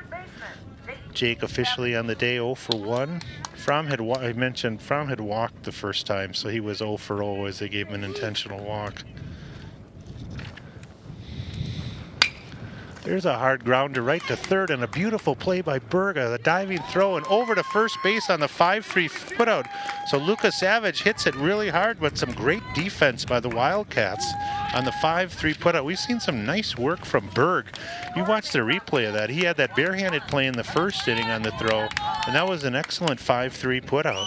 Jake officially on the day 0 for 1. I mentioned Fromm had walked the first time, so he was 0 for 0 as they gave him an intentional walk. There's a hard grounder right to third, and a beautiful play by Berga. The diving throw and over to first base on the 5-3 putout. So Lucas Savage hits it really hard, but some great defense by the Wildcats on the 5-3 putout. We've seen some nice work from Berg. You watched the replay of that. He had that barehanded play in the first inning on the throw, and that was an excellent 5-3 putout.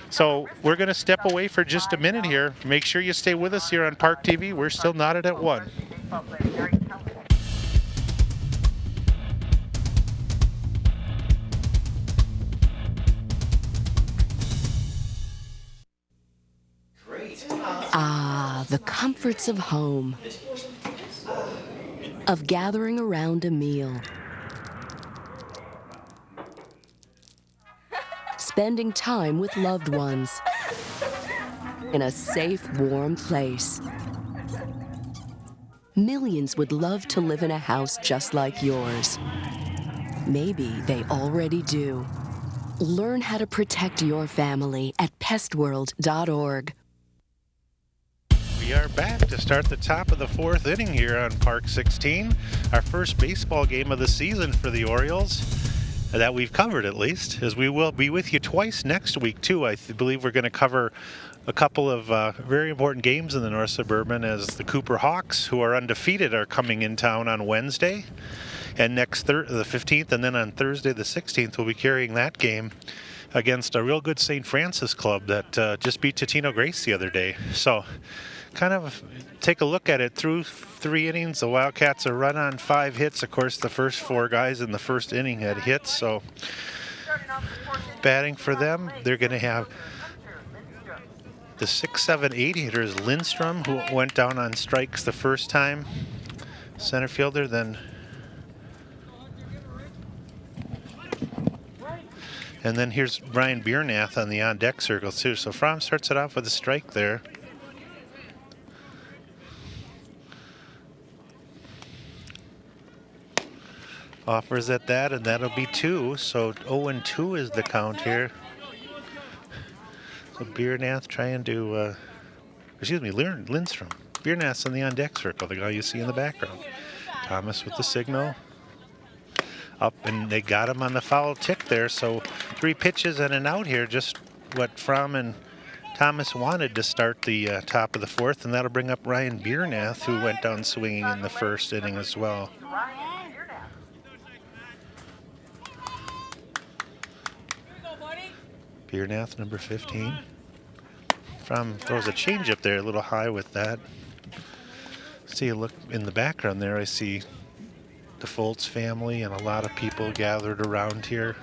So we're going to step away for just a minute here. Make sure you stay with us here on Park TV. We're still knotted at 1. Ah, the comforts of home, of gathering around a meal, spending time with loved ones in a safe, warm place. Millions would love to live in a house just like yours. Maybe they already do. Learn how to protect your family at pestworld.org. We We are back to start the top of the fourth inning here on Park 16. Our first baseball game of the season for the Orioles, that we've covered at least, as we will be with you twice next week too. I believe we're going to cover a couple of very important games in the North Suburban, as the Cooper Hawks, who are undefeated, are coming in town on Wednesday. And next the 15th, and then on Thursday the 16th, we'll be carrying that game against a real good St. Francis club that just beat Totino Grace the other day. So kind of take a look at it through 3 innings. The Wildcats are run on 5 hits. Of course, the first 4 guys in the first inning had hits. So batting for them, they're going to have the 6, 7, 8 hitters. Lindstrom, who went down on strikes the first time, center fielder. Then and then here's Brian Biernath on the on-deck circle too. So Fromm starts it off with a strike there. Offers at that, and that'll be 2. So 0-2 is the count here. So Biernath trying to, Lindstrom. Biernath's on the on-deck circle, the guy you see in the background. Thomas with the signal. Up, and they got him on the foul tick there. So 3 pitches and an out here, just what Fromm and Thomas wanted to start the top of the fourth, and that'll bring up Ryan Biernath, who went down swinging in the first inning as well. Biernath, number 15. Fromm throws a changeup there, a little high with that. See a look in the background there. I see the Foltz family and a lot of people gathered around here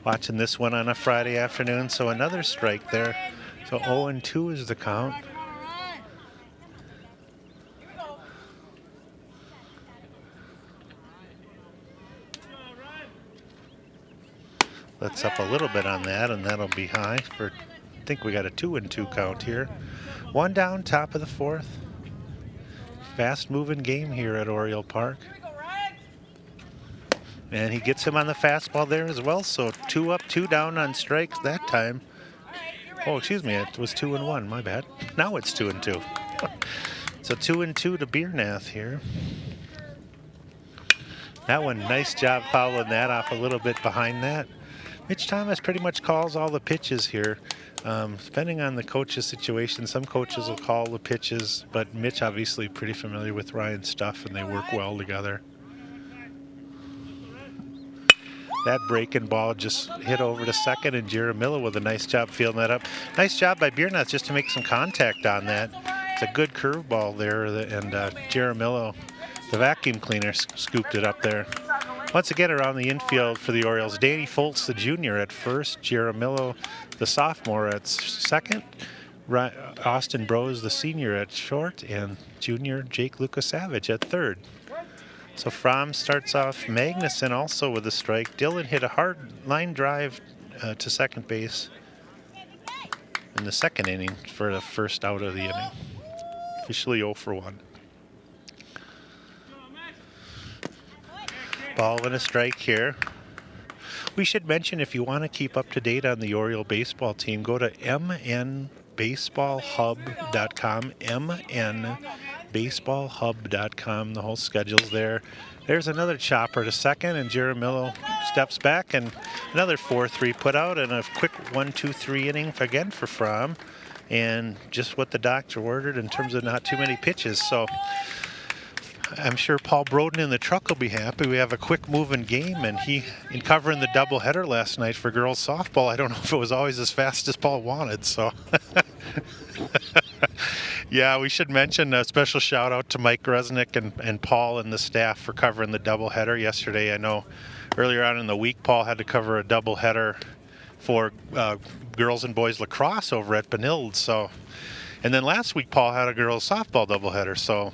watching this one on a Friday afternoon. So another strike there. So 0-2 is the count. Let's up a little bit on that, and that'll be high for, I think we got a 2-2 count here. 1 down, top of the fourth. Fast moving game here at Oriole Park. And he gets him on the fastball there as well. So 2 up, 2 down on strikes that time. Oh, excuse me, it was 2-1, my bad. Now it's 2-2. So 2-2 to Biernath here. That one, nice job following that off a little bit behind that. Mitch Thomas pretty much calls all the pitches here. Depending on the coach's situation, some coaches will call the pitches, but Mitch obviously pretty familiar with Ryan's stuff, and they work well together. That breaking ball just hit over to second, and Jaramillo with a nice job fielding that up. Nice job by Biernath just to make some contact on that. It's a good curveball there, and Jaramillo, the vacuum cleaner, scooped it up there. Once again, around the infield for the Orioles, Danny Foltz, the junior, at first. Jaramillo, the sophomore, at second. Austin Brose, the senior, at short. And junior Jake Lucasavage at third. So Fromm starts off. Magnuson also with a strike. Dillon hit a hard line drive to second base in the second inning for the first out of the inning. Officially 0-1. Ball and a strike here. We should mention, if you want to keep up to date on the Oriole baseball team, go to mnbaseballhub.com, mnbaseballhub.com. The whole schedule's there. There's another chopper to second, and Jaramillo steps back, and another 4-3 put out, and a quick 1-2-3 inning again for Fromm, and just what the doctor ordered in terms of not too many pitches. So I'm sure Paul Broden in the truck will be happy. We have a quick moving game, and in covering the doubleheader last night for girls softball, I don't know if it was always as fast as Paul wanted. So yeah, we should mention a special shout out to Mike Resnick and Paul and the staff for covering the doubleheader yesterday. I know earlier on in the week, Paul had to cover a doubleheader for girls and boys lacrosse over at Benilde. So, and then last week, Paul had a girls softball doubleheader. So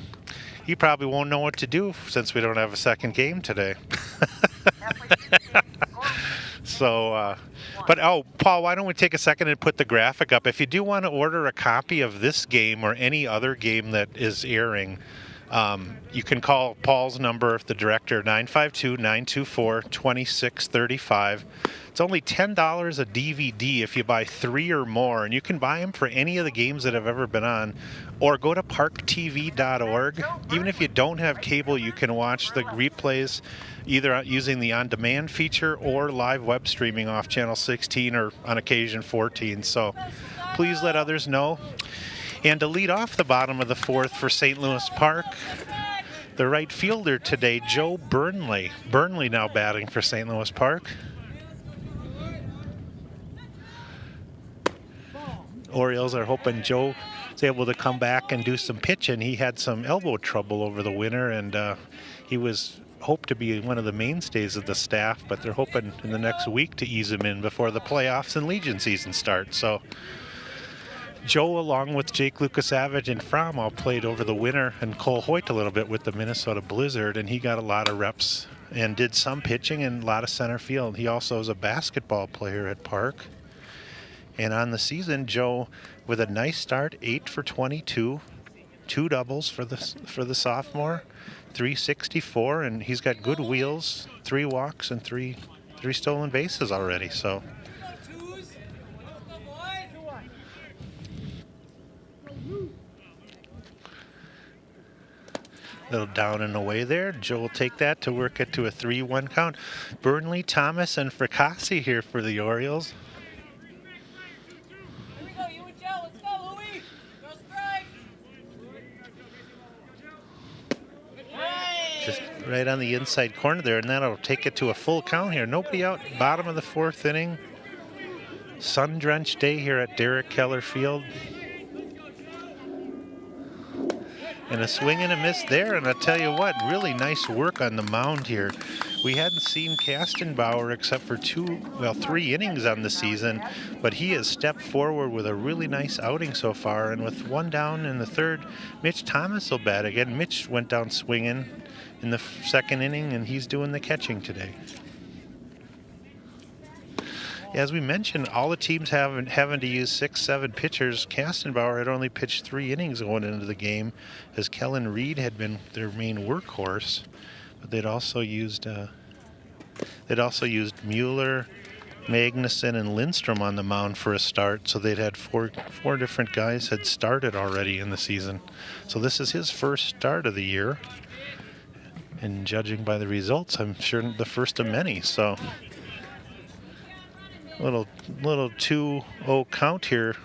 he probably won't know what to do since we don't have a second game today. So, Paul, why don't we take a second and put the graphic up? If you do want to order a copy of this game or any other game that is airing, You can call Paul's number, the director, 952-924-2635. It's only $10 a DVD if you buy 3 or more, and you can buy them for any of the games that have ever been on. Or go to ParkTV.org. Even if you don't have cable, you can watch the replays either using the on-demand feature or live web streaming off Channel 16 or on occasion 14. So please let others know. And to lead off the bottom of the 4th for St. Louis Park, the right fielder today, Joe Burnley. Burnley now batting for St. Louis Park. Orioles are hoping Joe is able to come back and do some pitching. He had some elbow trouble over the winter, and he was hoped to be one of the mainstays of the staff, but they're hoping in the next week to ease him in before the playoffs and Legion season starts. So Joe, along with Jake Lukasavage and Fromm, all played over the winter, and Cole Hoyt a little bit with the Minnesota Blizzard, and he got a lot of reps and did some pitching and a lot of center field. He also is a basketball player at Park. And on the season, Joe, with a nice start, 8 for 22, 2 doubles for the sophomore, 364, and he's got good wheels, 3 walks and three stolen bases already. So little down and away there. Joe will take that to work it to a 3-1 count. Burnley, Thomas, and Fracassi here for the Orioles. Just right on the inside corner there, and that'll take it to a full count here. Nobody out, bottom of the 4th inning. Sun-drenched day here at Derek Keller Field. And a swing and a miss there, and I'll tell you what, really nice work on the mound here. We hadn't seen Kastenbauer except for 3 innings on the season, but he has stepped forward with a really nice outing so far, and with 1 down in the 3rd, Mitch Thomas will bat again. Mitch went down swinging in the 2nd inning, and he's doing the catching today. As we mentioned, all the teams having to use 6-7 pitchers. Kastenbauer had only pitched 3 innings going into the game, as Kellen Reed had been their main workhorse. But they'd also used Mueller, Magnuson, and Lindstrom on the mound for a start. So they'd had four different guys had started already in the season. So this is his first start of the year, and judging by the results, I'm sure the first of many. So little 2-0 count here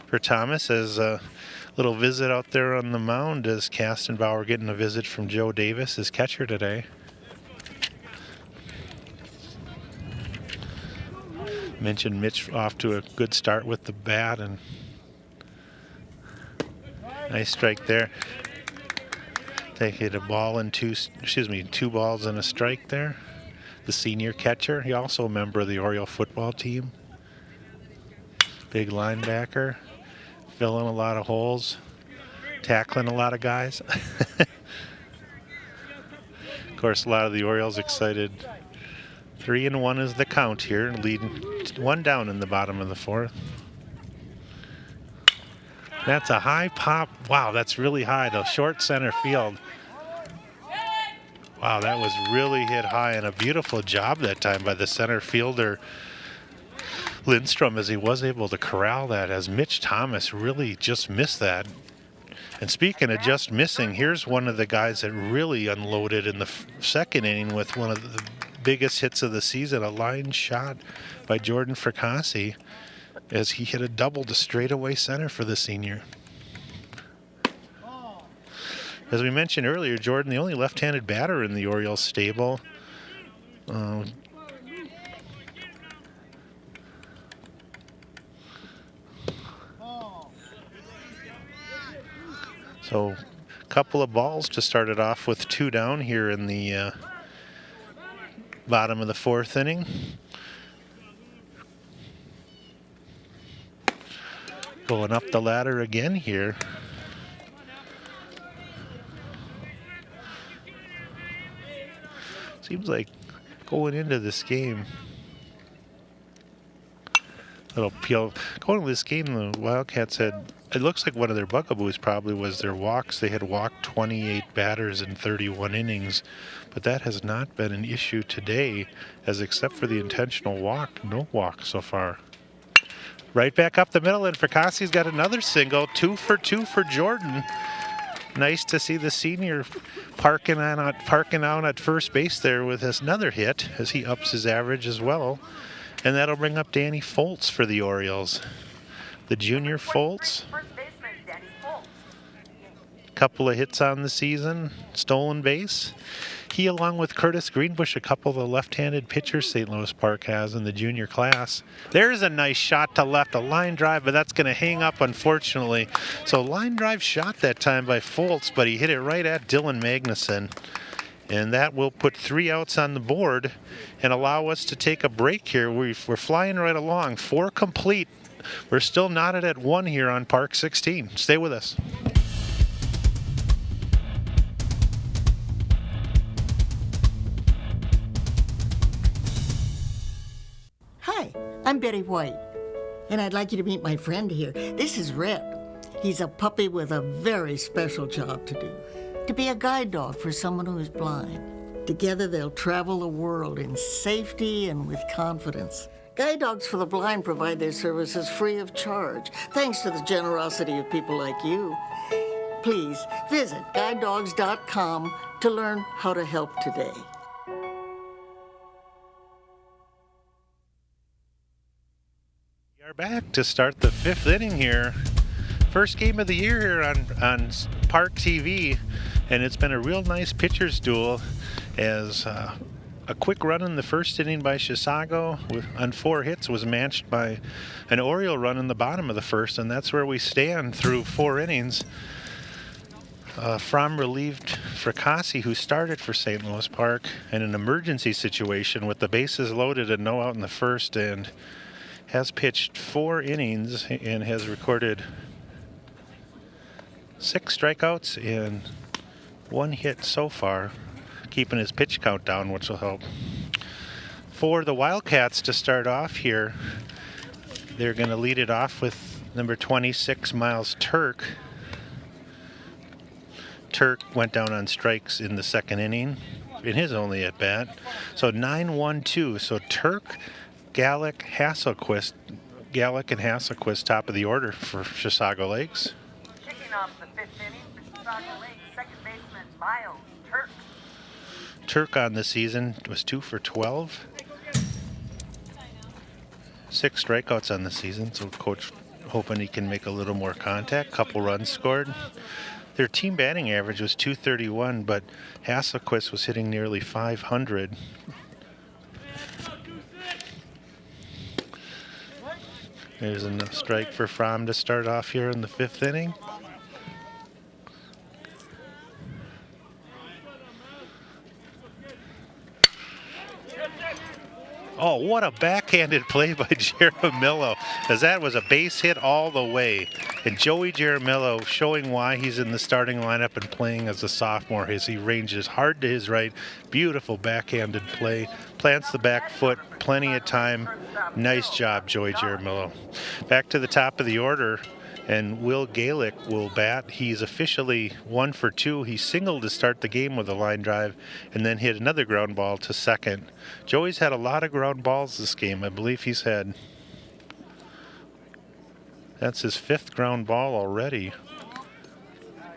for Thomas, as a little visit out there on the mound as Kastenbauer getting a visit from Joe Davis, his catcher today. Mentioned Mitch off to a good start with the bat, and nice strike there. They hit a ball and 2 balls and a strike there. The senior catcher, he also a member of the Oriole football team. Big linebacker, filling a lot of holes, tackling a lot of guys. Of course, a lot of the Orioles excited. 3-1 is the count here, leading 1 down in the bottom of the 4th. That's a high pop. Wow, that's really high, though. Short center field. Wow, that was really hit high, and a beautiful job that time by the center fielder Lindstrom, as he was able to corral that, as Mitch Thomas really just missed that. And speaking of just missing, here's one of the guys that really unloaded in the 2nd inning with one of the biggest hits of the season, a line shot by Jordan Fracassi, as he hit a double to straightaway center for the senior. As we mentioned earlier, Jordan, the only left-handed batter in the Orioles stable. So a couple of balls to start it off with 2 down here in the bottom of the 4th inning. Going up the ladder again here. Seems like going into this game, going into this game, the Wildcats had it looks like one of their bugaboos probably was their walks. They had walked 28 batters in 31 innings, but that has not been an issue today, as except for the intentional walk, no walk so far. Right back up the middle, and Fracasse's got another single. 2 for 2 for Jordan. Nice to see the senior parking out at first base there with another hit as he ups his average as well. And that'll bring up Danny Foltz for the Orioles. The junior Foltz. First baseman Danny Foltz. Couple of hits on the season, stolen base. He, along with Curtis Greenbush, a couple of the left-handed pitchers St. Louis Park has in the junior class. There's a nice shot to left, a line drive, but that's going to hang up, unfortunately. So line drive shot that time by Foltz, but he hit it right at Dylan Magnuson. And that will put 3 outs on the board and allow us to take a break here. We're flying right along. 4 complete. We're still knotted at 1 here on Park 16. Stay with us. Hi, I'm Betty White, and I'd like you to meet my friend here. This is Red. He's a puppy with a very special job to do, to be a guide dog for someone who is blind. Together, they'll travel the world in safety and with confidence. Guide dogs for the blind provide their services free of charge, thanks to the generosity of people like you. Please visit guidedogs.com to learn how to help today. We are back to start the 5th inning here. First game of the year here on Park TV, and it's been a real nice pitcher's duel as a quick run in the first inning by Chisago on 4 hits was matched by an Oriole run in the bottom of the first, and that's where we stand through 4 innings. Fromm relieved Fracasse, who started for St. Louis Park, in an emergency situation with the bases loaded and no out in the first, and has pitched 4 innings and has recorded 6 strikeouts and 1 hit so far, keeping his pitch count down, which will help. For the Wildcats to start off here, they're going to lead it off with number 26, Miles Turk. Turk went down on strikes in the 2nd inning in his only at bat. So 9-1-2. So Turk, Gallick, Hasselquist. Gallick and Hasselquist top of the order for Chisago Lakes. Kicking off the 5th inning for Chisago Lakes, second baseman Miles Turk. Turk on the season was 2 for 12. 6 strikeouts on the season, so coach hoping he can make a little more contact. Couple runs scored. Their team batting average was .231, but Hasselquist was hitting nearly .500. There's a strike for Fromm to start off here in the 5th inning. Oh, what a backhanded play by Jaramillo, as that was a base hit all the way. And Joey Jaramillo showing why he's in the starting lineup and playing as a sophomore as he ranges hard to his right. Beautiful backhanded play. Plants the back foot, plenty of time. Nice job, Joey Jaramillo. Back to the top of the order, and Will Galick will bat. He's officially 1 for 2. He singled to start the game with a line drive and then hit another ground ball to second. Joey's had a lot of ground balls this game. I believe he's had, that's his 5th ground ball already.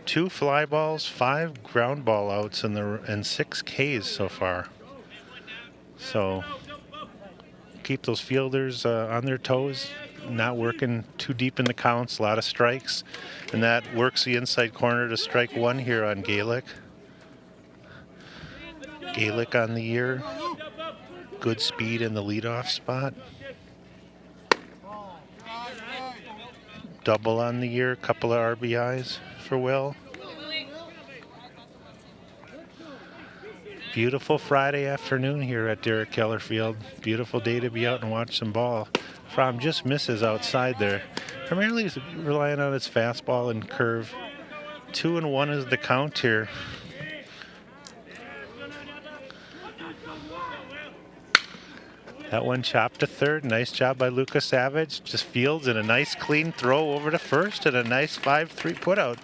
2 fly balls, 5 ground ball outs, and 6 Ks so far. So keep those fielders on their toes, not working too deep in the counts, a lot of strikes, and that works the inside corner to strike 1 here on Galick. Galick on the year, good speed in the leadoff spot. Double on the year, couple of RBIs for Will. Beautiful Friday afternoon here at Derek Keller Field. Beautiful day to be out and watch some ball. Fromm just misses outside there. Primarily he's relying on his fastball and curve. 2-1 is the count here. That one chopped to third. Nice job by Lucas Savage. Just fields and a nice clean throw over to first and a nice 5-3 putout.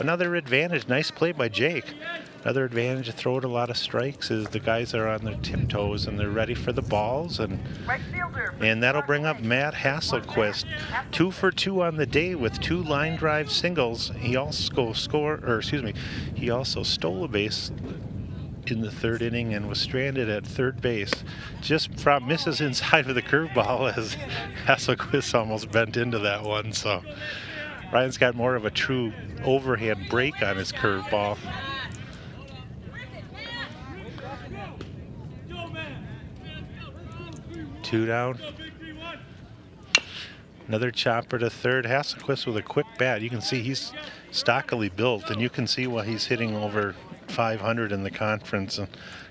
Another advantage. Nice play by Jake. Another advantage to throw at a lot of strikes is the guys are on their tiptoes and they're ready for the balls. And that'll bring up Matt Hasselquist. 2 for 2 on the day with 2 line drive singles. He also he also stole a base in the third inning and was stranded at third base. Just from misses inside of the curveball as Hasselquist almost bent into that one. So Ryan's got more of a true overhand break on his curveball. Two down. Another chopper to third. Hasselquist with a quick bat. You can see he's stockily built, and you can see why he's hitting over 500 in the conference. And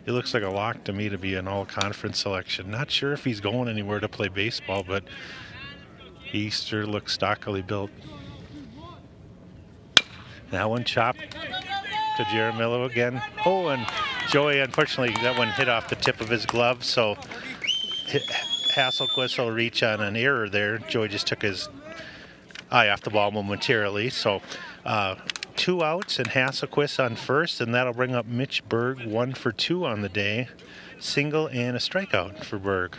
it looks like a lock to me to be an all-conference selection. Not sure if he's going anywhere to play baseball, but he sure looks stockily built. That one chopped to Jaramillo again. Oh, and Joey, unfortunately, that one hit off the tip of his glove, so Hasselquist will reach on an error there. Joey just took his eye off the ball momentarily. So 2 outs and Hasselquist on first, and that'll bring up Mitch Berg, 1 for 2 on the day. Single and a strikeout for Berg.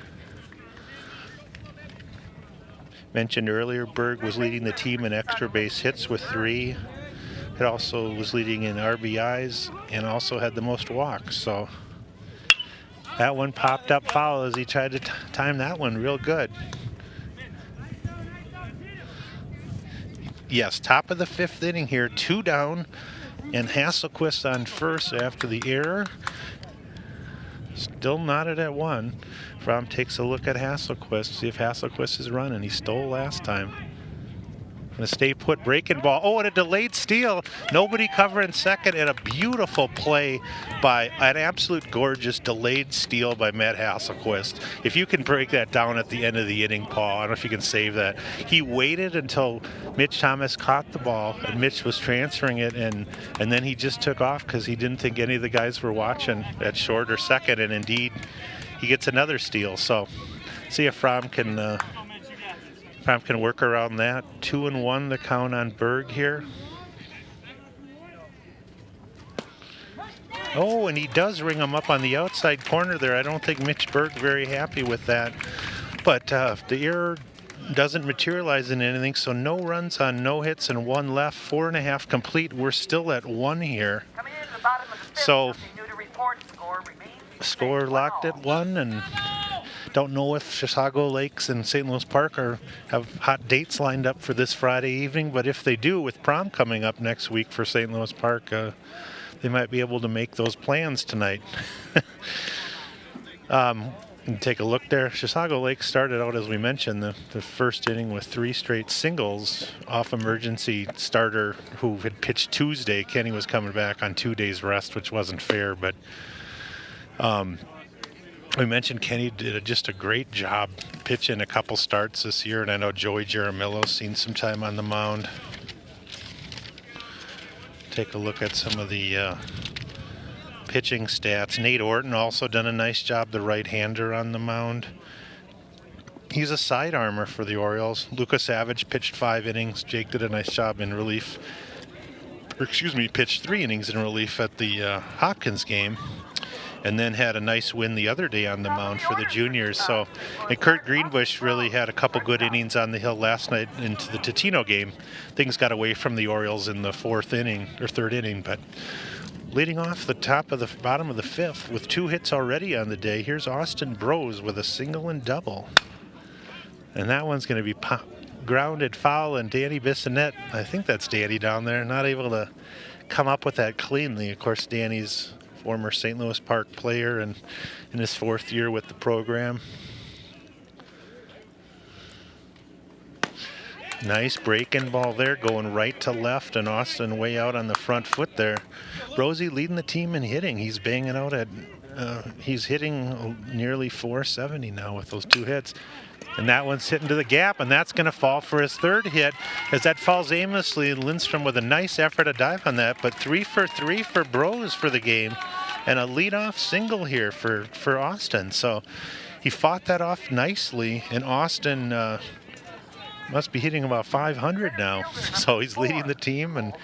Mentioned earlier, Berg was leading the team in extra base hits with 3. It also was leading in RBIs and also had the most walks. So that one popped up foul as he tried to time that one real good. Yes, top of the 5th inning here, 2 down, and Hasselquist on first after the error. Still knotted at 1. Fromm takes a look at Hasselquist, see if Hasselquist is running. He stole last time. Gonna stay put, breaking ball. Oh, and a delayed steal. Nobody covering second, and a beautiful play by an absolute gorgeous delayed steal by Matt Hasselquist. If you can break that down at the end of the inning, Paul, I don't know if you can save that. He waited until Mitch Thomas caught the ball, and Mitch was transferring it, and then he just took off because he didn't think any of the guys were watching at short or second, and indeed, he gets another steal. So, see if Fromm can work around that. 2-1 the count on Berg here. Oh, and he does ring him up on the outside corner there. I don't think Mitch Berg very happy with that. But the error doesn't materialize in anything, so no runs on no hits and 1 left. 4.5 complete. We're still at 1 here. So score locked at 1, and don't know if Chisago Lakes and St. Louis Park have hot dates lined up for this Friday evening, but if they do, with prom coming up next week for St. Louis Park, they might be able to make those plans tonight. Take a look there. Chisago Lakes started out, as we mentioned, the first inning with 3 straight singles off emergency starter who had pitched Tuesday. Kenny was coming back on 2 days rest, which wasn't fair, but we mentioned Kenny did just a great job pitching a couple starts this year, and I know Joey Jaramillo's seen some time on the mound. Take a look at some of the pitching stats. Nate Orton also done a nice job, the right-hander on the mound. He's a side armor for the Orioles. Lucas Savage pitched 5 innings. Jake did a nice job in relief. Pitched 3 innings in relief at the Hopkins game, and then had a nice win the other day on the mound for the juniors. So, and Kurt Greenbush really had a couple good innings on the hill last night into the Totino game. Things got away from the Orioles in the 4th inning, or 3rd inning, but leading off the bottom of the 5th with 2 hits already on the day, here's Austin Brose with a single and double. And that one's going to be grounded foul, and Danny Bissonette, I think that's Danny down there, not able to come up with that cleanly. Of course, Danny's former St. Louis Park player and in his 4th year with the program. Nice breaking ball there, going right to left, and Austin way out on the front foot there. Rosie leading the team in hitting. He's banging out at, he's hitting nearly 470 now with those 2 hits. And that one's hitting to the gap, and that's going to fall for his 3rd hit as that falls aimlessly. Lindstrom with a nice effort to dive on that, but 3 for 3 for Brose for the game, and a leadoff single here for Austin. So he fought that off nicely, and Austin must be hitting about 500 now. So he's leading the team, and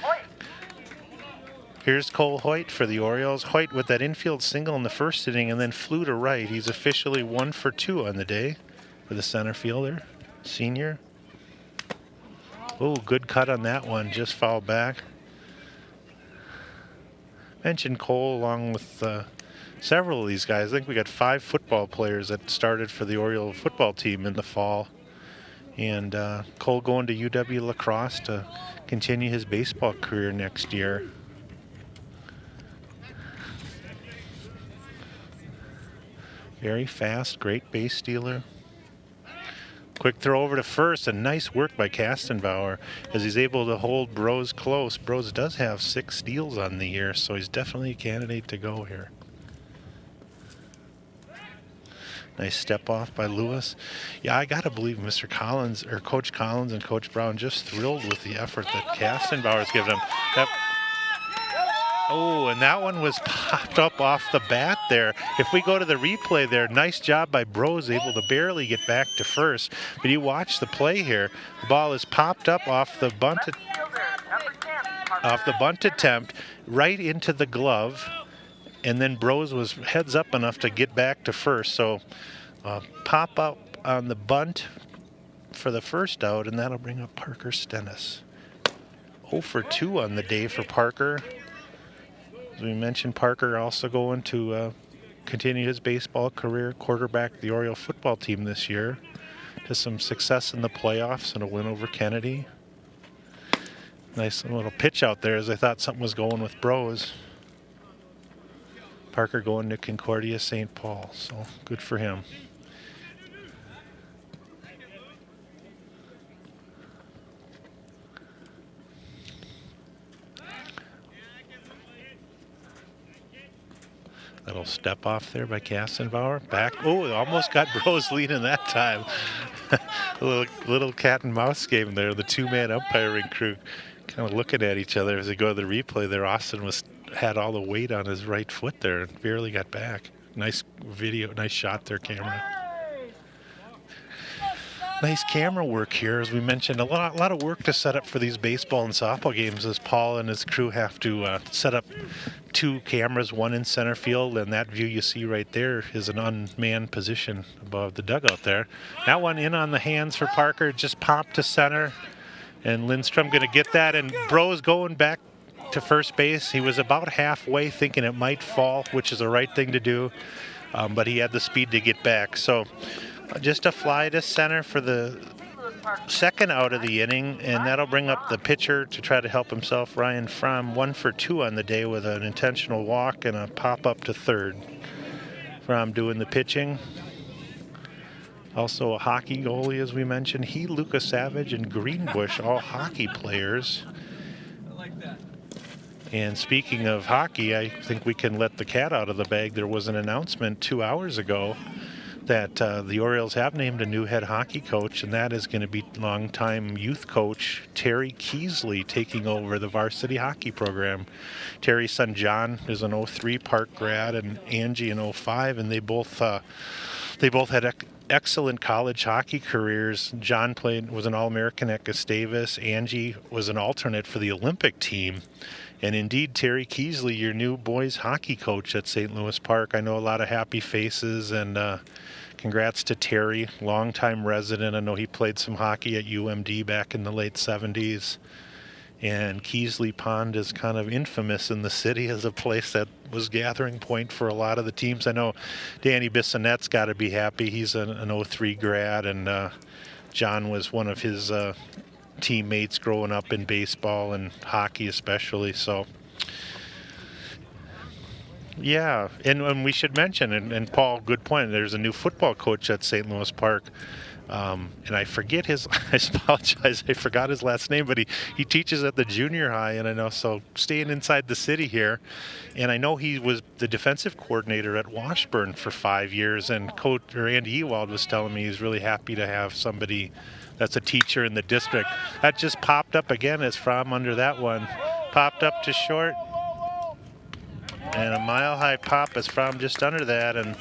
here's Cole Hoyt for the Orioles. Hoyt with that infield single in the first inning and then flew to right. He's officially 1 for 2 on the day for the center fielder, senior. Oh, good cut on that one, just foul back. Mentioned Cole along with several of these guys. I think we got 5 football players that started for the Oriole football team in the fall. And Cole going to UW La Crosse to continue his baseball career next year. Very fast, great base stealer. Quick throw over to first, and nice work by Kastenbauer as he's able to hold Brose close. Brose does have 6 steals on the year, so he's definitely a candidate to go here. Nice step off by Lewis. Yeah, I gotta believe Mr. Collins, or Coach Collins and Coach Brown, just thrilled with the effort that Kastenbauer's given him. Oh, and that one was popped up off the bat there. If we go to the replay there, nice job by Brose, able to barely get back to first. But you watch the play here. The ball is popped up off the bunt attempt right into the glove. And then Brose was heads up enough to get back to first. So pop up on the bunt for the first out, and that'll bring up Parker Stennis. 0 for 2 on the day for Parker. As we mentioned, Parker also going to continue his baseball career, quarterback the Oriole football team this year. To some success in the playoffs and a win over Kennedy. Nice little pitch out there as I thought something was going with Brose. Parker going to Concordia St. Paul, so good for him. Little step off there by Kastenbauer. Back. Oh, almost got Brose leading that time. a little cat and mouse game there. The 2-man umpiring crew kind of looking at each other as they go to the replay there. Austin had all the weight on his right foot there and barely got back. Nice video, nice shot there, camera. Nice camera work here. As we mentioned, a lot of work to set up for these baseball and softball games as Paul and his crew have to set up 2 cameras, one in center field, and that view you see right there is an unmanned position above the dugout there. That one in on the hands for Parker, just popped to center, and Lindstrom going to get that, and Brose going back to first base. He was about halfway thinking it might fall, which is the right thing to do, but he had the speed to get back. So just a fly to center for the second out of the inning, and that'll bring up the pitcher to try to help himself, Ryan Fromm. 1 for 2 on the day with an intentional walk and a pop up to third. Fromm doing the pitching. Also a hockey goalie, as we mentioned. He, Lucas Savage, and Greenbush, all hockey players. And speaking of hockey, I think we can let the cat out of the bag. There was an announcement 2 hours ago that the Orioles have named a new head hockey coach, and that is going to be longtime youth coach Terry Keesley taking over the varsity hockey program. Terry's son John is an 03 Park grad, and Angie an 05, and they both had excellent college hockey careers. John was an All-American at Gustavus. Angie was an alternate for the Olympic team. And indeed, Terry Keesley, your new boys hockey coach at St. Louis Park. I know a lot of happy faces, and congrats to Terry, longtime resident. I know he played some hockey at UMD back in the late 70s. And Keesley Pond is kind of infamous in the city as a place that was gathering point for a lot of the teams. I know Danny Bissonette's got to be happy. He's an 03 grad, and John was one of his teammates growing up in baseball and hockey especially. So yeah, and we should mention, and Paul, good point, there's a new football coach at St. Louis Park, and I forget I apologize, I forgot his last name, but he teaches at the junior high, and I know, so staying inside the city here, and I know he was the defensive coordinator at Washburn for 5 years, and Andy Ewald was telling me he's really happy to have somebody that's a teacher in the district. That just popped up again as Fromm under that one. Popped up to short. And a mile-high pop as Fromm just under that. And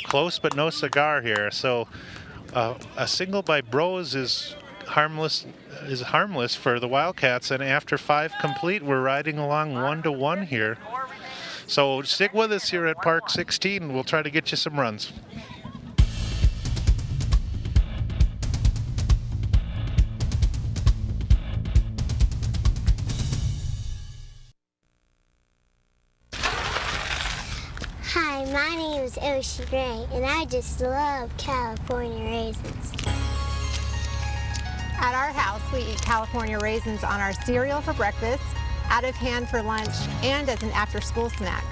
close but no cigar here. So a single by Bros is harmless for the Wildcats, and after 5 complete, we're riding along 1-1 here. So stick with us here at Park 16. We'll try to get you some runs. Hi, my name is Ocean Ray, and I just love California raisins. At our house, we eat California raisins on our cereal for breakfast, out of hand for lunch, and as an after-school snack.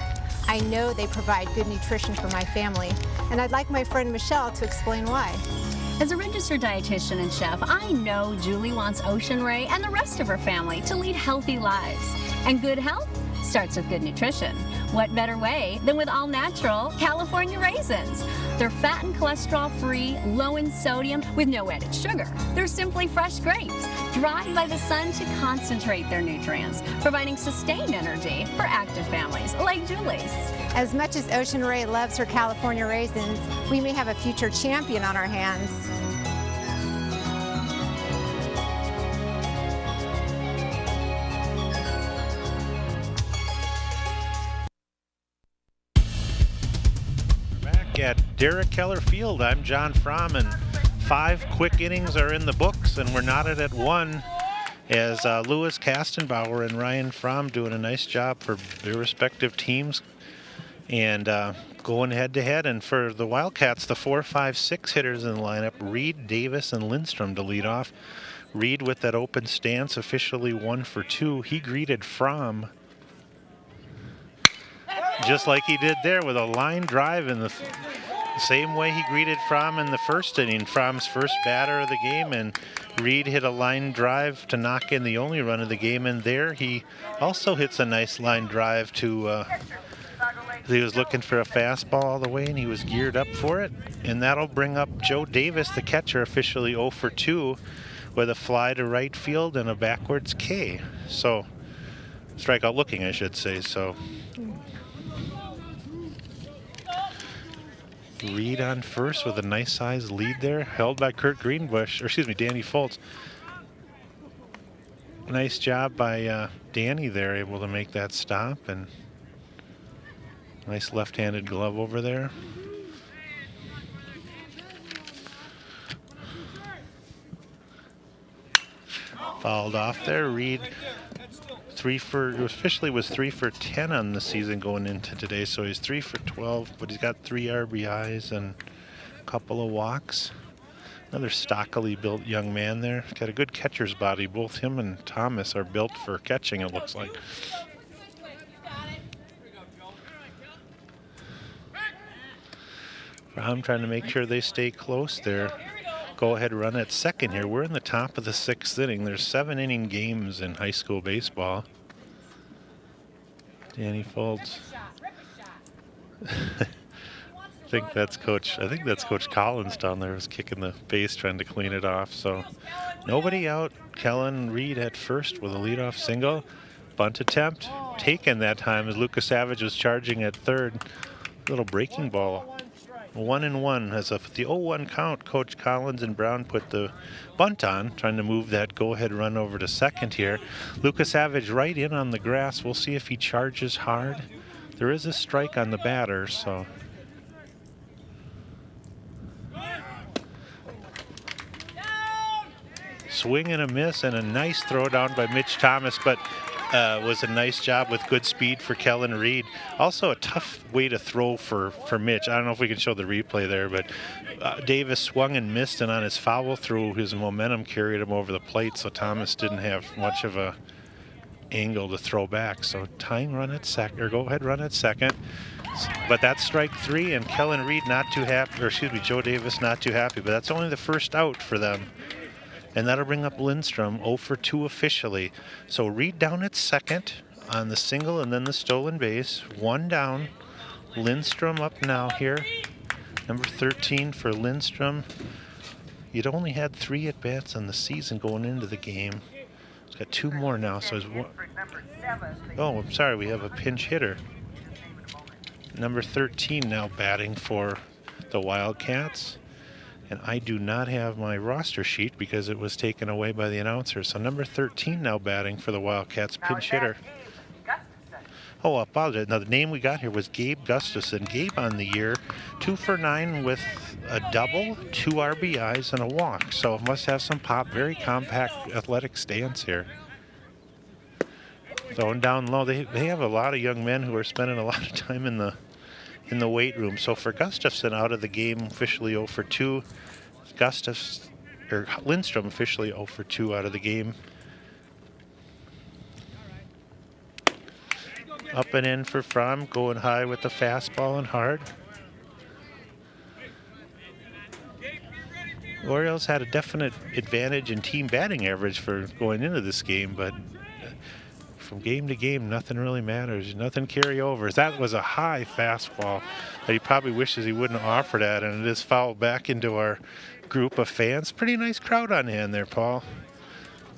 I know they provide good nutrition for my family, and I'd like my friend Michelle to explain why. As a registered dietitian and chef, I know Julie wants Ocean Ray and the rest of her family to lead healthy lives. And good health starts with good nutrition. What better way than with all-natural California raisins? They're fat and cholesterol-free, low in sodium, with no added sugar. They're simply fresh grapes, dried by the sun to concentrate their nutrients, providing sustained energy for active families like Julie's. As much as Ocean Ray loves her California raisins, we may have a future champion on our hands. At Derek Keller Field, I'm John Fromm, and 5 quick innings are in the books, and we're knotted at 1 as Louis Kastenbauer and Ryan Fromm doing a nice job for their respective teams and going head-to-head. And for the Wildcats, the 4, 5, 6 hitters in the lineup, Reed, Davis, and Lindstrom to lead off. Reed with that open stance, officially 1 for 2. He greeted Fromm just like he did there with a line drive in the same way he greeted Fromm in the first inning. Fromm's first batter of the game, and Reed hit a line drive to knock in the only run of the game. And there he also hits a nice line drive to he was looking for a fastball all the way, and he was geared up for it. And that'll bring up Joe Davis, the catcher, officially 0 for 2 with a fly to right field and a backwards K. So strikeout looking, I should say. So Reed on first with a nice sized lead there, held by Danny Foltz. Nice job by Danny there, able to make that stop, and nice left-handed glove over there. Fouled off there. Reed officially was 3 for 10 on the season going into today, so he's 3 for 12, but he's got 3 RBIs and a couple of walks. Another stockily built young man there. Got a good catcher's body. Both him and Thomas are built for catching, it looks like. I'm trying to make sure they stay close there. Go ahead run at second here. We're in the top of the 6th inning. There's 7-inning games in high school baseball. Danny Foltz. I think that's Coach Collins down there, was kicking the base, trying to clean it off. So nobody out. Kellen Reed at first with a leadoff single. Bunt attempt taken that time as Lucas Savage was charging at third. Little breaking ball. 1-1 as the 0-1 count. Coach Collins and Brown put the bunt on, trying to move that go-ahead run over to second here. Lucas Savage right in on the grass. We'll see if he charges hard. There is a strike on the batter, so. Swing and a miss, and a nice throw down by Mitch Thomas, but was a nice job with good speed for Kellen Reed. Also a tough way to throw for Mitch. I don't know if we can show the replay there, but Davis swung and missed, and on his follow through, his momentum carried him over the plate, so Thomas didn't have much of a angle to throw back. So tying run at second, or go ahead run at second. But that's strike 3, and Kellen Reed not too happy, or excuse me, Joe Davis not too happy, but that's only the first out for them. And that'll bring up Lindstrom, 0 for 2 officially. So Reed down at second on the single and then the stolen base. 1 down. Lindstrom up now here. Number 13 for Lindstrom. He'd only had 3 at-bats on the season going into the game. He's got 2 more now, so he's oh, I'm sorry, we have a pinch hitter. Number 13 now batting for the Wildcats. And I do not have my roster sheet because it was taken away by the announcer. So number 13 now batting for the Wildcats, pinch hitter. Oh, I apologize. Now, the name we got here was Gabe Gustafson. Gabe on the year, 2 for 9 with a double, 2 RBIs, and a walk. So must have some pop. Very compact, athletic stance here. Throwing down low. They have a lot of young men who are spending a lot of time in the weight room. So for Gustafson out of the game, officially 0 for 2. Lindstrom officially 0 for 2 out of the game. Up and in for Fromm, going high with the fastball and hard. Orioles had a definite advantage in team batting average for going into this game, but from game to game, nothing really matters. Nothing carryovers. That was a high fastball that he probably wishes he wouldn't offer that, and it is fouled back into our group of fans. Pretty nice crowd on hand there, Paul.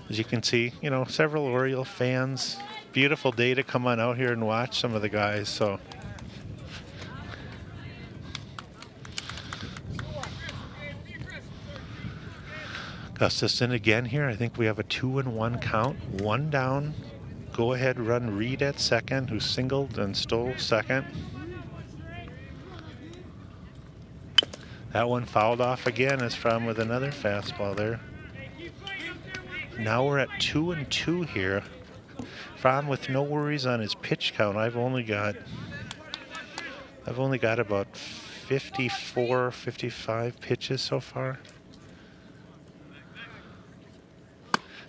As you can see, you know, several Oriole fans. Beautiful day to come on out here and watch some of the guys. So Gustafson again here. I think we have a 2-1 count. 1 down. Go ahead run Reed at second, who singled and stole second. That one fouled off again as Fromm with another fastball there. Now we're at 2-2 here. Fromm with no worries on his pitch count. I've only got about 54, 55 pitches so far.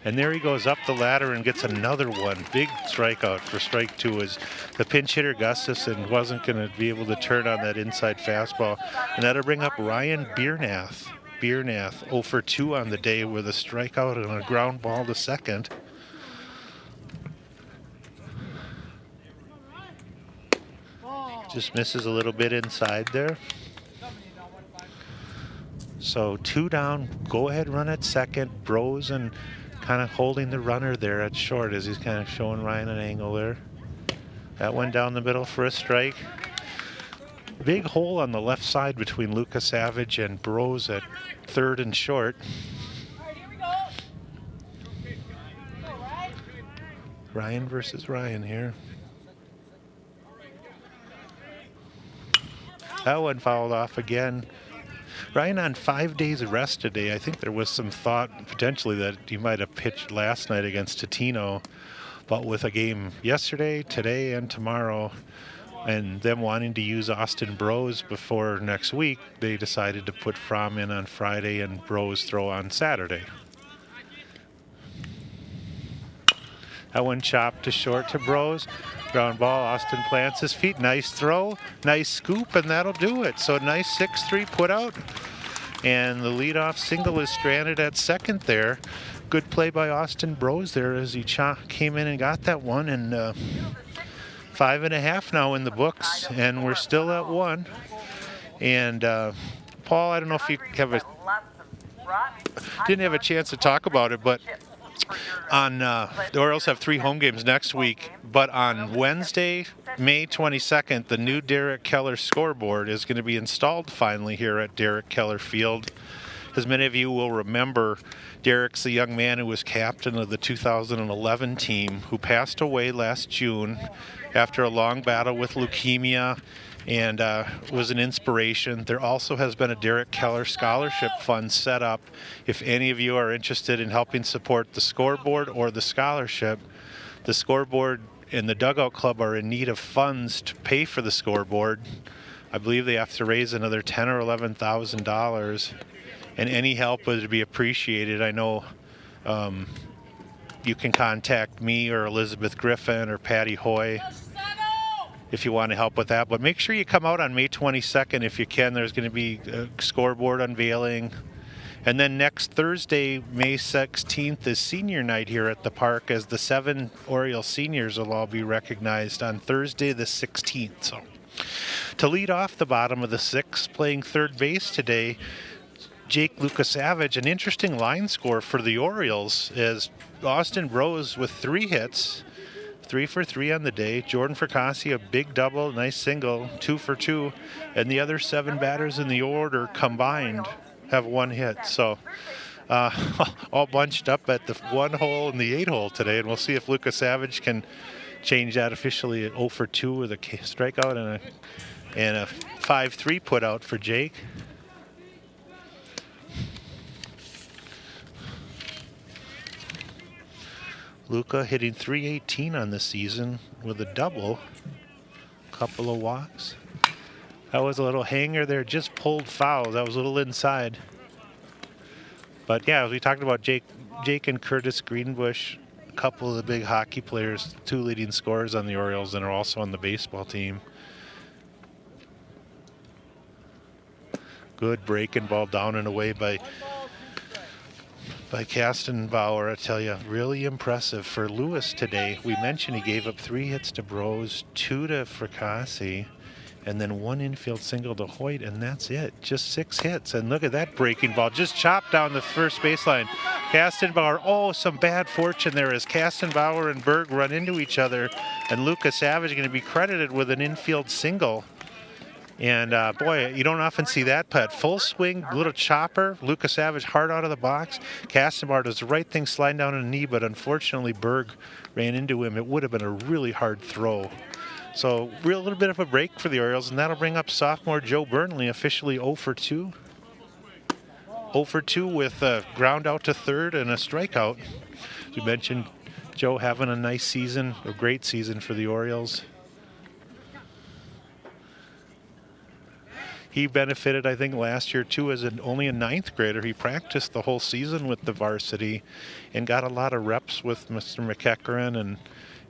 And there he goes up the ladder and gets another one. Big strikeout for strike 2 as the pinch hitter Gustafson wasn't going to be able to turn on that inside fastball. And that'll bring up Ryan Biernath. Biernath 0 for 2 on the day with a strikeout and a ground ball to second. Just misses a little bit inside there. So 2 down, go ahead run at second. Bros and kind of holding the runner there at short as he's kind of showing Ryan an angle there. That one down the middle for a strike. Big hole on the left side between Lucas Savage and Bros at third and short. Ryan versus Ryan here. That one fouled off again. Ryan on 5 days of rest today. I think there was some thought potentially that he might have pitched last night against Totino, but with a game yesterday, today, and tomorrow, and them wanting to use Austin Bros before next week, they decided to put Fromm in on Friday and Bros throw on Saturday. That one chopped to short to Bros. Ground ball, Austin plants his feet. Nice throw, nice scoop, and that'll do it. So nice 6-3 put out. And the leadoff single is stranded at second there. Good play by Austin Bros there as he came in and got that one. And 5.5 now in the books, and we're still at 1. And Paul, I don't know if you didn't have a chance to talk about it, but on the Orioles have 3 home games next week, but on Wednesday, May 22nd, the new Derek Keller scoreboard is going to be installed finally here at Derek Keller Field. As many of you will remember, Derek's the young man who was captain of the 2011 team who passed away last June after a long battle with leukemia, and was an inspiration. There also has been a Derek Keller Scholarship Fund set up. If any of you are interested in helping support the scoreboard or the scholarship, the scoreboard and the Dugout Club are in need of funds to pay for the scoreboard. I believe they have to raise another $10,000 or $11,000, and any help would be appreciated. I know you can contact me or Elizabeth Griffin or Patty Hoy if you want to help with that. But make sure you come out on May 22nd if you can. There's going to be a scoreboard unveiling. And then next Thursday, May 16th, is senior night here at the park, as the 7 Oriole seniors will all be recognized on Thursday the 16th. So to lead off the bottom of the 6th, playing third base today, Jake Lucas Savage. An interesting line score for the Orioles is Austin Bros with 3 hits, 3 for 3 on the day. Jordan Fracassi, a big double, nice single, 2 for 2. And the other 7 batters in the order combined have 1 hit. So all bunched up at the 1 hole and the 8 hole today. And we'll see if Lucas Savage can change that officially at 0 for 2 with a strikeout and a 5-3 put out for Jake. Luca hitting .318 on the season with a double, couple of walks. That was a little hanger there, just pulled foul. That was a little inside. But yeah, as we talked about Jake and Curtis Greenbush, a couple of the big hockey players, 2 leading scorers on the Orioles and are also on the baseball team. Good breaking ball down and away by Kastenbauer, I tell you, really impressive for Lewis today. We mentioned he gave up 3 hits to Brose, 2 to Fracassi, and then 1 infield single to Hoyt, and that's it. Just 6 hits. And look at that breaking ball, just chopped down the first baseline. Kastenbauer, some bad fortune there as Kastenbauer and Berg run into each other, and Lucas Savage going to be credited with an infield single. And boy, you don't often see that putt. Full swing, little chopper. Lucas Savage hard out of the box. Kastenbauer does the right thing, sliding down on a knee, but unfortunately Berg ran into him. It would have been a really hard throw. So a little bit of a break for the Orioles, and that'll bring up sophomore Joe Burnley, officially 0 for 2. 0 for 2 with a ground out to third and a strikeout. As we mentioned, Joe having a nice season, a great season for the Orioles. He benefited, I think, last year, too, as only a 9th grader. He practiced the whole season with the varsity and got a lot of reps with Mr. McEachran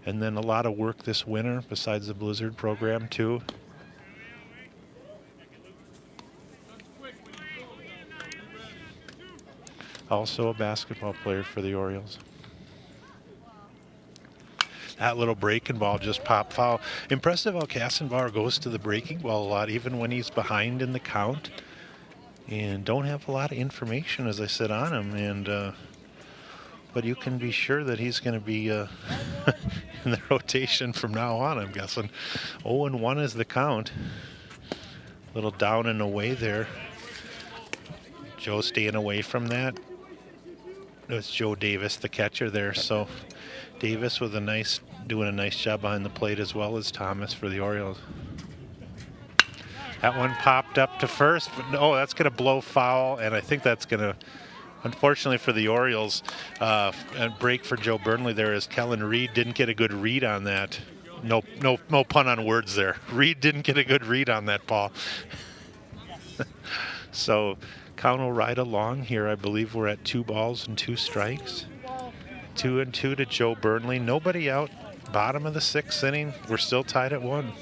and then a lot of work this winter besides the Blizzard program, too. Also a basketball player for the Orioles. That little breaking ball just popped foul. Impressive how Kastenbauer goes to the breaking ball a lot, even when he's behind in the count. And don't have a lot of information, as I said, on him. But you can be sure that he's going to be in the rotation from now on, I'm guessing. 0-1 is the count. A little down and away there. Joe staying away from that. It's Joe Davis, the catcher there. So Davis with doing a nice job behind the plate, as well as Thomas for the Orioles. That one popped up to first, but no, that's going to blow foul, and I think that's going to, unfortunately for the Orioles, a break for Joe Burnley there as Kellen Reed didn't get a good read on that. No pun on words there. Reed didn't get a good read on that ball. So count will ride along here. I believe we're at 2 balls and 2 strikes. 2-2 to Joe Burnley. Nobody out. Bottom of the 6th inning. We're still tied at 1.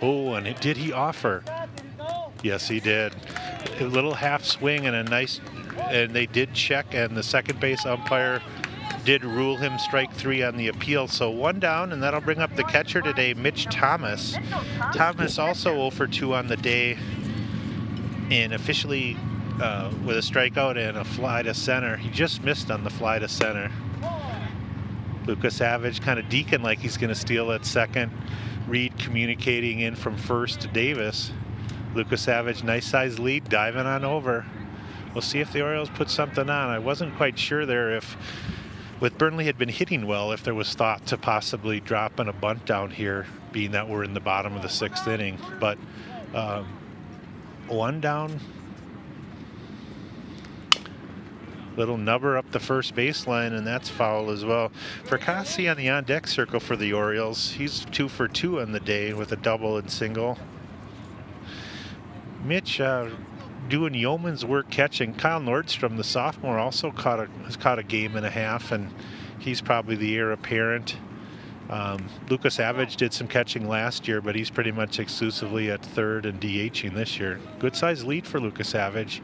Oh, and did he offer? Yes, he did. A little half swing and and they did check, and the second base umpire did rule him strike 3 on the appeal. So 1 down, and that'll bring up the catcher today, Mitch Thomas. Thomas also 0 for 2 on the day, and officially with a strikeout and a fly to center. He just missed on the fly to center. Lucas Savage kind of deacon like he's going to steal at second. Reed communicating in from first to Davis. Lucas Savage, nice size lead, diving on over. We'll see if the Orioles put something on. I wasn't quite sure there if, with Burnley had been hitting well, if there was thought to possibly dropping a bunt down here, being that we're in the bottom of the 6th inning. But 1 down. Little nubber up the first baseline, and that's foul as well. Fracassi on the on-deck circle for the Orioles. He's 2 for 2 on the day with a double and single. Mitch doing yeoman's work catching. Kyle Nordstrom, the sophomore, also has caught a game and a half, and he's probably the heir apparent. Lucas Savage did some catching last year, but he's pretty much exclusively at third and DHing this year. Good size lead for Lucas Savage.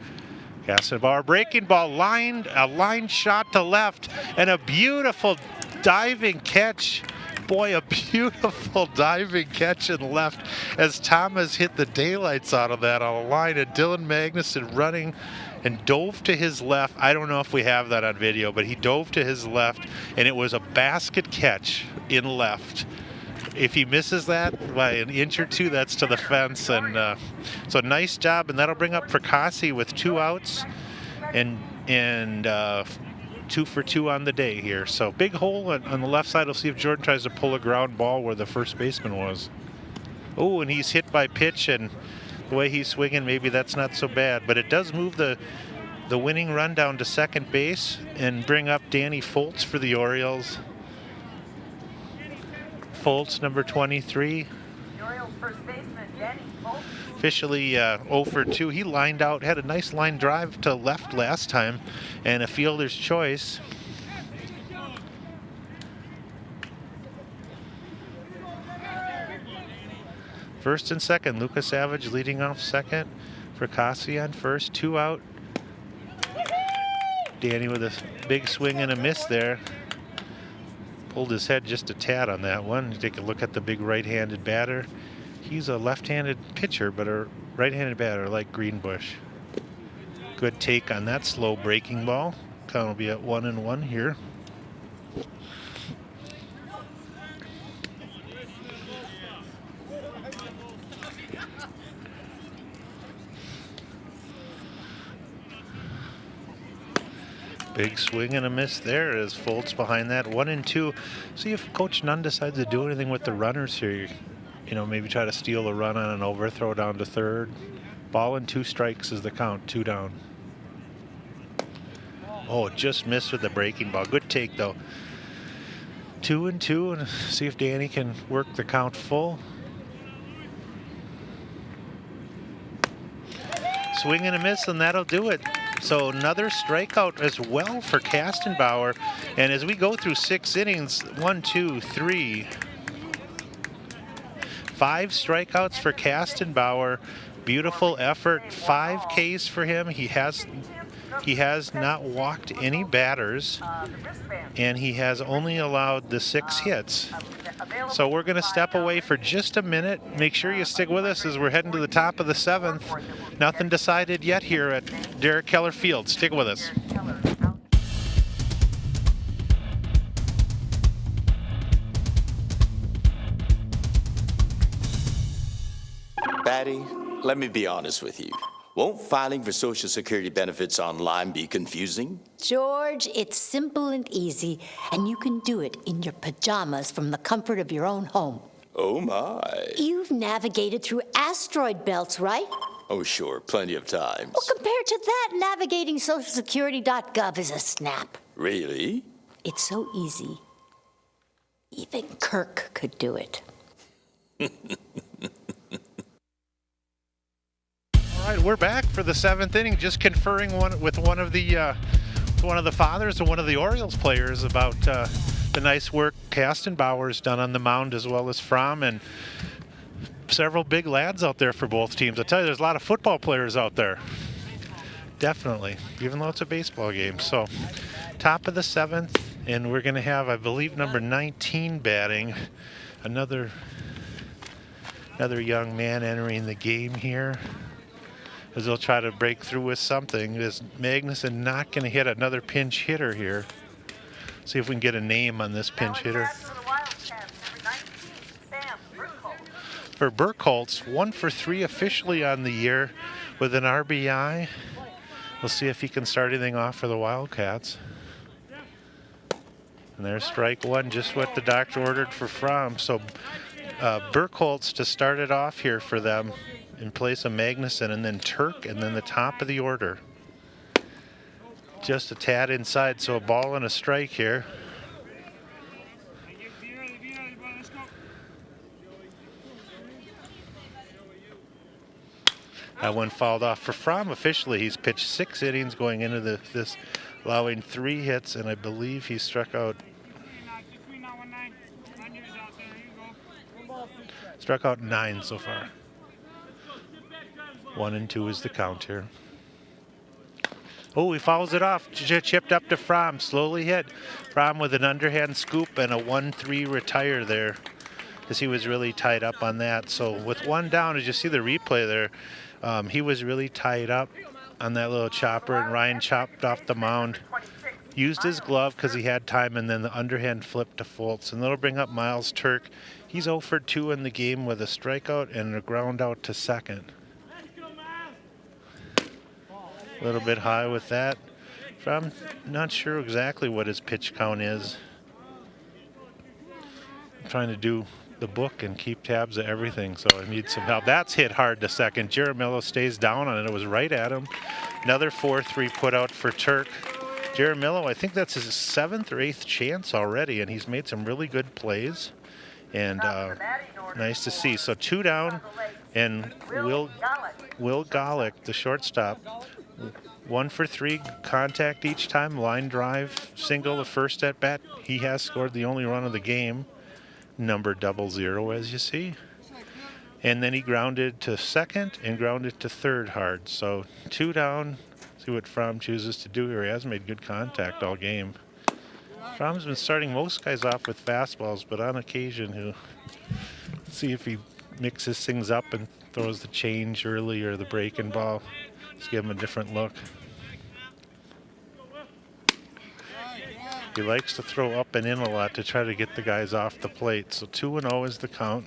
Kastenbauer breaking ball, a line shot to left, and a beautiful diving catch. Boy, a beautiful diving catch in left as Thomas hit the daylights out of that on a line, and Dylan Magnuson running and dove to his left. I don't know if we have that on video, but he dove to his left, and it was a basket catch in left. If he misses that by an inch or two, that's to the fence. And so nice job, and that'll bring up Fracassi with 2 outs and 2 for 2 on the day here. So big hole on the left side. We'll see if Jordan tries to pull a ground ball where the first baseman was. Oh, and he's hit by pitch, and the way he's swinging, maybe that's not so bad. But it does move the winning run down to second base and bring up Danny Foltz for the Orioles. Foltz, number 23. The Orioles first baseman, Danny Foltz. Officially 0 for 2. He lined out, had a nice line drive to left last time, and a fielder's choice. First and second, Lucas Savage leading off second. Fracassi on first, 2 out. Danny with a big swing and a miss there. Pulled his head just a tad on that one. Take a look at the big right-handed batter. He's a left-handed pitcher, but a right-handed batter like Greenbush. Good take on that slow breaking ball. Count will be at 1-1 here. Big swing and a miss there as Foltz behind that. 1-2. See if Coach Nunn decides to do anything with the runners here. You know, maybe try to steal a run on an overthrow down to third. Ball and 2 strikes is the count, 2 down. Oh, just missed with the breaking ball. Good take though. 2-2, and see if Danny can work the count full. Swing and a miss, and that'll do it. So another strikeout as well for Kastenbauer. And as we go through 6 innings, 1, 2, 3, 5 strikeouts for Kastenbauer. Beautiful effort. 5 Ks for him. He has not walked any batters, and he has only allowed the 6 hits. So we're going to step away for just a minute. Make sure you stick with us as we're heading to the top of the 7th. Nothing decided yet here at Derek Keller Field. Stick with us. Patty, let me be honest with you. Won't filing for Social Security benefits online be confusing? George, it's simple and easy, and you can do it in your pajamas from the comfort of your own home. Oh, my. You've navigated through asteroid belts, right? Oh, sure. Plenty of times. Well, compared to that, navigating socialsecurity.gov is a snap. Really? It's so easy. Even Kirk could do it. All right, we're back for the 7th inning, just conferring with one of the fathers of one of the Orioles players about the nice work Kastenbauer's done on the mound, as well as Fromm, and several big lads out there for both teams. I tell you, there's a lot of football players out there. Definitely, even though it's a baseball game. So, top of the 7th, and we're going to have, I believe, number 19 batting. Another young man entering the game here, as they'll try to break through with something. Is Magnuson not going to hit another pinch hitter here? See if we can get a name on this pinch hitter. For Burkholz, 1 for 3 officially on the year with an RBI. We'll see if he can start anything off for the Wildcats. And there's strike 1, just what the doctor ordered for Fromm. So Burkholz to start it off here for them in place of Magnuson, and then Turk, and then the top of the order. Just a tad inside, so a ball and a strike here. That one fouled off for Fromm. Officially, he's pitched 6 innings going into this, allowing 3 hits, and I believe he struck out 9 so far. 1-2 is the count here. Oh, he fouls it off. Chipped up to Fromm. Slowly hit. Fromm with an underhand scoop and a 1-3 retire there, because he was really tied up on that. So with 1 down, as you see the replay there, he was really tied up on that little chopper, and Ryan chopped off the mound. Used his glove because he had time, and then the underhand flip to Fultz. And that'll bring up Miles Turk. He's 0 for 2 in the game with a strikeout and a ground out to second. A little bit high with that. I'm not sure exactly what his pitch count is. I'm trying to do the book and keep tabs of everything, so I need some help. That's hit hard to second. Jaramillo stays down on it. It was right at him. Another 4-3 put out for Turk. Jaramillo, I think that's his 7th or 8th chance already, and he's made some really good plays. And nice to see. So 2 down, and Will Golick, the shortstop, 1 for 3 contact each time. Line drive, single the first at bat. He has scored the only run of the game. Number 00, as you see. And then he grounded to second and grounded to third hard. So 2 down. See what Fromm chooses to do here. He hasn't made good contact all game. Fromm's been starting most guys off with fastballs, but on occasion he'll see if he mixes things up and throws the change early or the breaking ball. Let's give him a different look. He likes to throw up and in a lot to try to get the guys off the plate. So 2-0 is the count.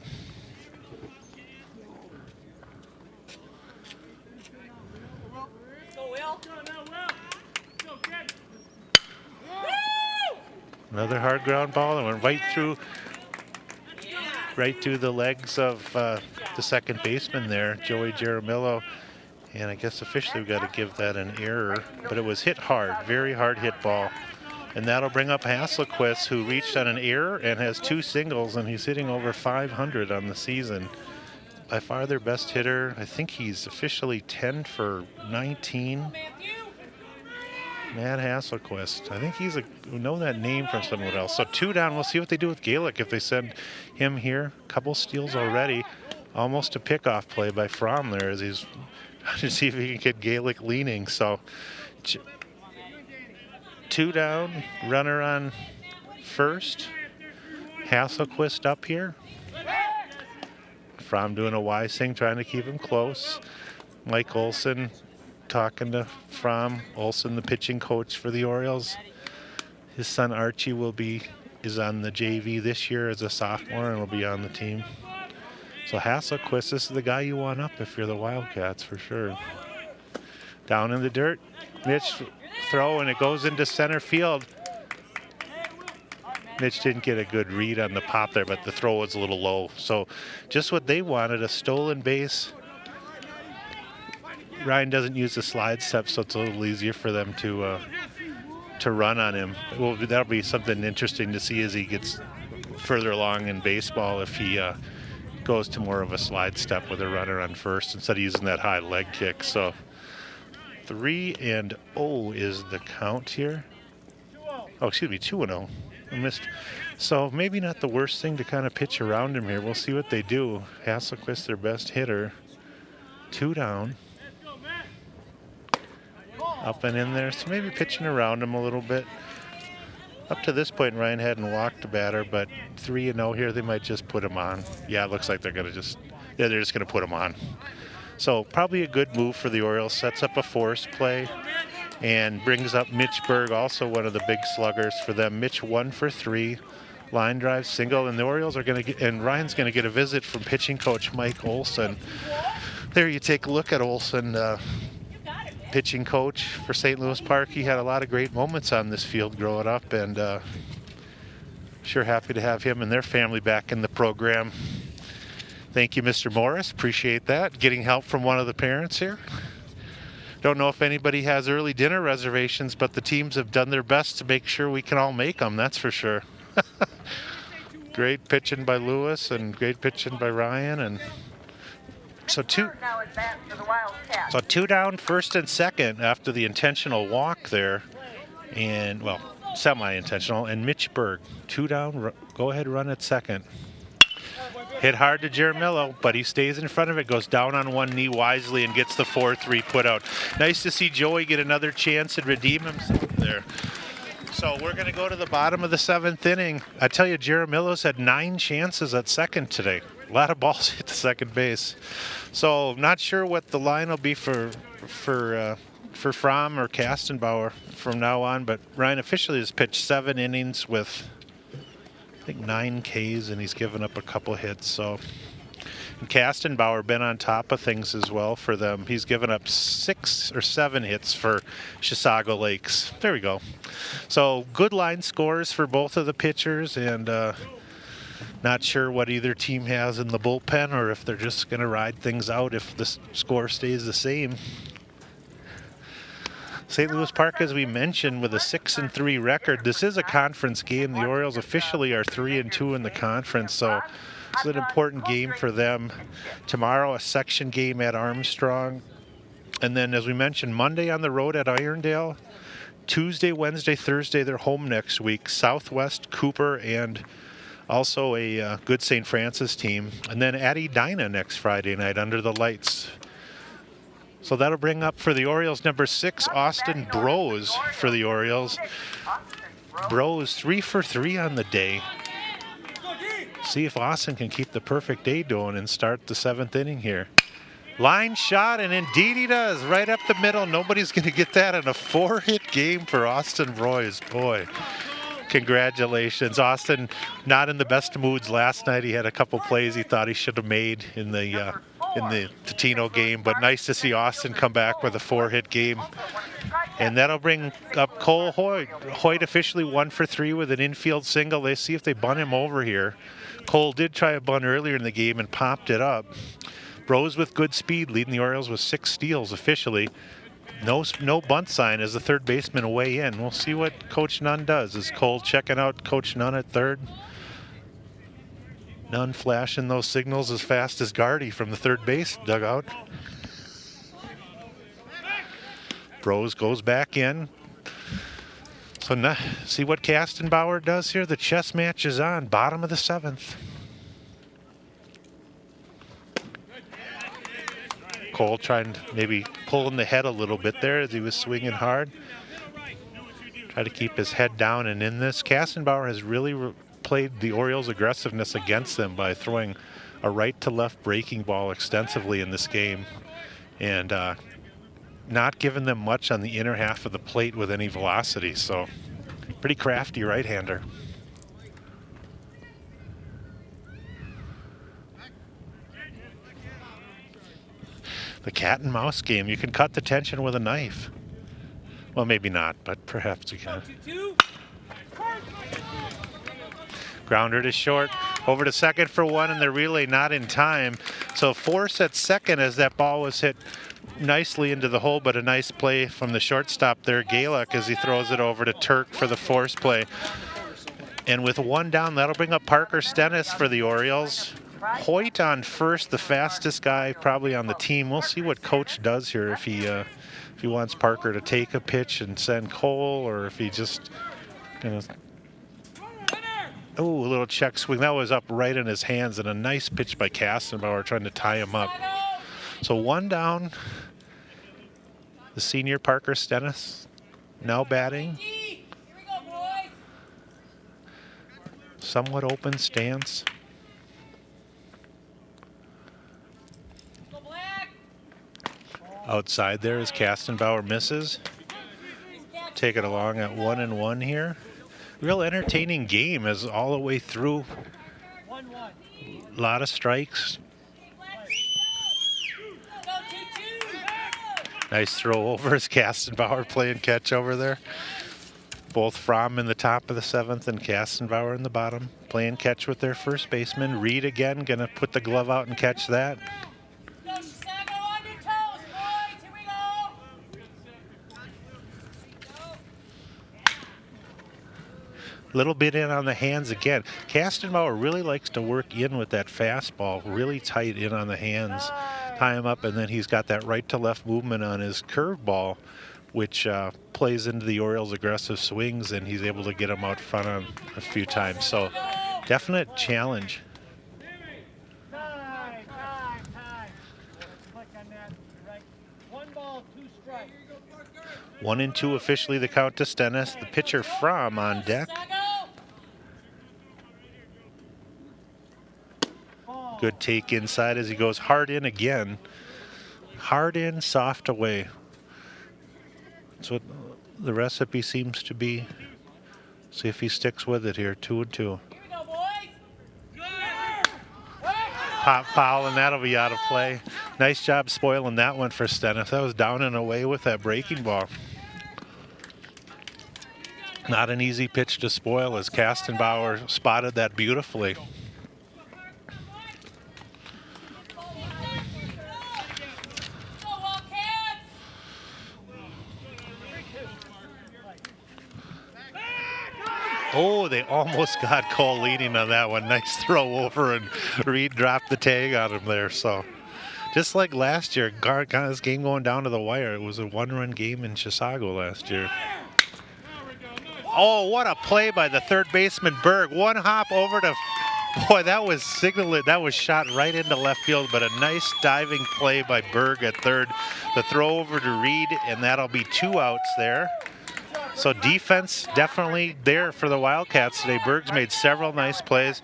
Another hard ground ball, and went right through the legs of the second baseman there, Joey Jaramillo. And I guess officially we've got to give that an error, but it was hit hard, very hard hit ball. And that'll bring up Hasselquist, who reached on an error and has 2 singles, and he's hitting over 500 on the season. By far their best hitter. I think he's officially 10 for 19. Matt Hasselquist. I think we know that name from somewhere else. So 2 down. We'll see what they do with Galick if they send him here. Couple steals already. Almost a pickoff play by Fromm there as he's trying to see if he can get Galick leaning. So 2 down. Runner on first. Hasselquist up here. Fromm doing a wise thing, trying to keep him close. Mike Olson talking to Fromm. Olson, the pitching coach for the Orioles. His son Archie is on the JV this year as a sophomore and will be on the team. So Hasselquist, this is the guy you want up if you're the Wildcats for sure. Down in the dirt, Mitch throw, and it goes into center field. Mitch didn't get a good read on the pop there, but the throw was a little low. So just what they wanted, a stolen base. Ryan doesn't use the slide step, so it's a little easier for them to run on him. Well, that'll be something interesting to see as he gets further along in baseball, if he goes to more of a slide step with a runner on first instead of using that high leg kick. So 3-0 is the count here. Oh, excuse me, 2-0. I missed. So maybe not the worst thing to kind of pitch around him here. We'll see what they do. Hasselquist, their best hitter. 2 down. Up and in there. So maybe pitching around him a little bit. Up to this point, Ryan hadn't walked a batter, but 3-0 here, they might just put him on. Yeah, it looks like they're just going to put him on. So probably a good move for the Orioles. Sets up a force play and brings up Mitch Berg, also one of the big sluggers for them. Mitch 1 for 3, line drive single, and the Orioles are going to get, and Ryan's going to get a visit from pitching coach Mike Olson. There you take a look at Olson, pitching coach for St. Louis Park. He had a lot of great moments on this field growing up, and sure happy to have him and their family back in the program. Thank you, Mr. Morris. Appreciate that. Getting help from one of the parents here. Don't know if anybody has early dinner reservations, but the teams have done their best to make sure we can all make them, that's for sure. Great pitching by Lewis and great pitching by Ryan. And so 2 down, first and second after the intentional walk there. And, well, semi-intentional. And Mitch Berg, 2 down, go ahead, run at second. Hit hard to Jaramillo, but he stays in front of it, goes down on one knee wisely and gets the 4-3 put out. Nice to see Joey get another chance and redeem himself there. So we're going to go to the bottom of the 7th inning. I tell you, Jaramillo's had 9 chances at second today. A lot of balls hit the second base. So not sure what the line will be for for Fromm or Kastenbauer from now on, but Ryan officially has pitched 7 innings with, I think, 9 Ks, and he's given up a couple hits. So, and Kastenbauer been on top of things as well for them. He's given up 6 or 7 hits for Chisago Lakes. There we go. So good line scores for both of the pitchers, and not sure what either team has in the bullpen or if they're just going to ride things out if the score stays the same. St. Louis Park, as we mentioned, with a 6-3 record. This is a conference game. The Orioles officially are 3-2 in the conference, so it's an important game for them. Tomorrow, a section game at Armstrong. And then, as we mentioned, Monday on the road at Irondale. Tuesday, Wednesday, Thursday, they're home next week. Southwest, Cooper, and also a good St. Francis team. And then at Edina next Friday night under the lights. So that'll bring up for the Orioles number 6, Austin Brose for the Orioles. Brose 3 for 3 on the day. See if Austin can keep the perfect day going and start the 7th inning here. Line shot, and indeed he does. Right up the middle. Nobody's going to get that in a 4-hit game for Austin Brose. Boy, congratulations. Austin not in the best moods last night. He had a couple plays he thought he should have made in the Totino game, but nice to see Austin come back with a 4-hit game. And that'll bring up Cole Hoyt. Hoyt officially 1 for 3 with an infield single. They see if they bunt him over here. Cole did try a bunt earlier in the game and popped it up. Brose with good speed, leading the Orioles with 6 steals officially. No bunt sign as the third baseman weigh in. We'll see what Coach Nunn does. Is Cole checking out Coach Nunn at third? Nunn flashing those signals as fast as Gardy from the third base dugout. Brose goes back in. So now, see what Kastenbauer does here. The chess match is on. Bottom of the 7th. Cole trying to maybe pulling the head a little bit there as he was swinging hard. Try to keep his head down and in this. Kastenbauer has really played the Orioles' aggressiveness against them by throwing a right to left breaking ball extensively in this game, and not giving them much on the inner half of the plate with any velocity. So pretty crafty right-hander. The cat and mouse game. You can cut the tension with a knife. Well, maybe not, but perhaps you can. Grounder to short, over to second for 1, and the relay not in time. So force at second as that ball was hit nicely into the hole, but a nice play from the shortstop there, Galick, as he throws it over to Turk for the force play. And with 1 down, that'll bring up Parker Stennis for the Orioles. Hoyt on first, the fastest guy probably on the team. We'll see what Coach does here, if he wants Parker to take a pitch and send Cole, or if he just gonna. Oh, a little check swing. That was up right in his hands, and a nice pitch by Kastenbauer trying to tie him up. So 1 down. The senior Parker Stennis now batting. Somewhat open stance. Outside there as Kastenbauer misses. Take it along at 1-1 here. Real entertaining game as all the way through. A lot of strikes. Nice throw over as Kastenbauer playing catch over there. Both Fromm in the top of the 7th and Kastenbauer in the bottom playing catch with their first baseman. Reed again gonna put the glove out and catch that. Little bit in on the hands again. Kastenbauer really likes to work in with that fastball, really tight in on the hands, tie him up, and then he's got that right to left movement on his curveball, which plays into the Orioles' aggressive swings, and he's able to get him out front on a few times. So definite challenge. 1-2 officially the count to Stennis. The pitcher Fromm on deck. Good take inside as he goes hard in again. Hard in, soft away. That's what the recipe seems to be. See if he sticks with it here. 2-2. Pop foul, and that'll be out of play. Nice job spoiling that one for Stennis. That was down and away with that breaking ball. Not an easy pitch to spoil, as Kastenbauer spotted that beautifully. Oh, they almost got Cole leading on that one. Nice throw over, and Reed dropped the tag on him there. So just like last year, got this game going down to the wire. It was a one-run game in Chisago last year. Oh, what a play by the third baseman, Berg. One hop over to, boy, that was signaling, that was shot right into left field, but a nice diving play by Berg at third. The throw over to Reed, and that'll be 2 outs there. So defense definitely there for the Wildcats today. Berg's made several nice plays.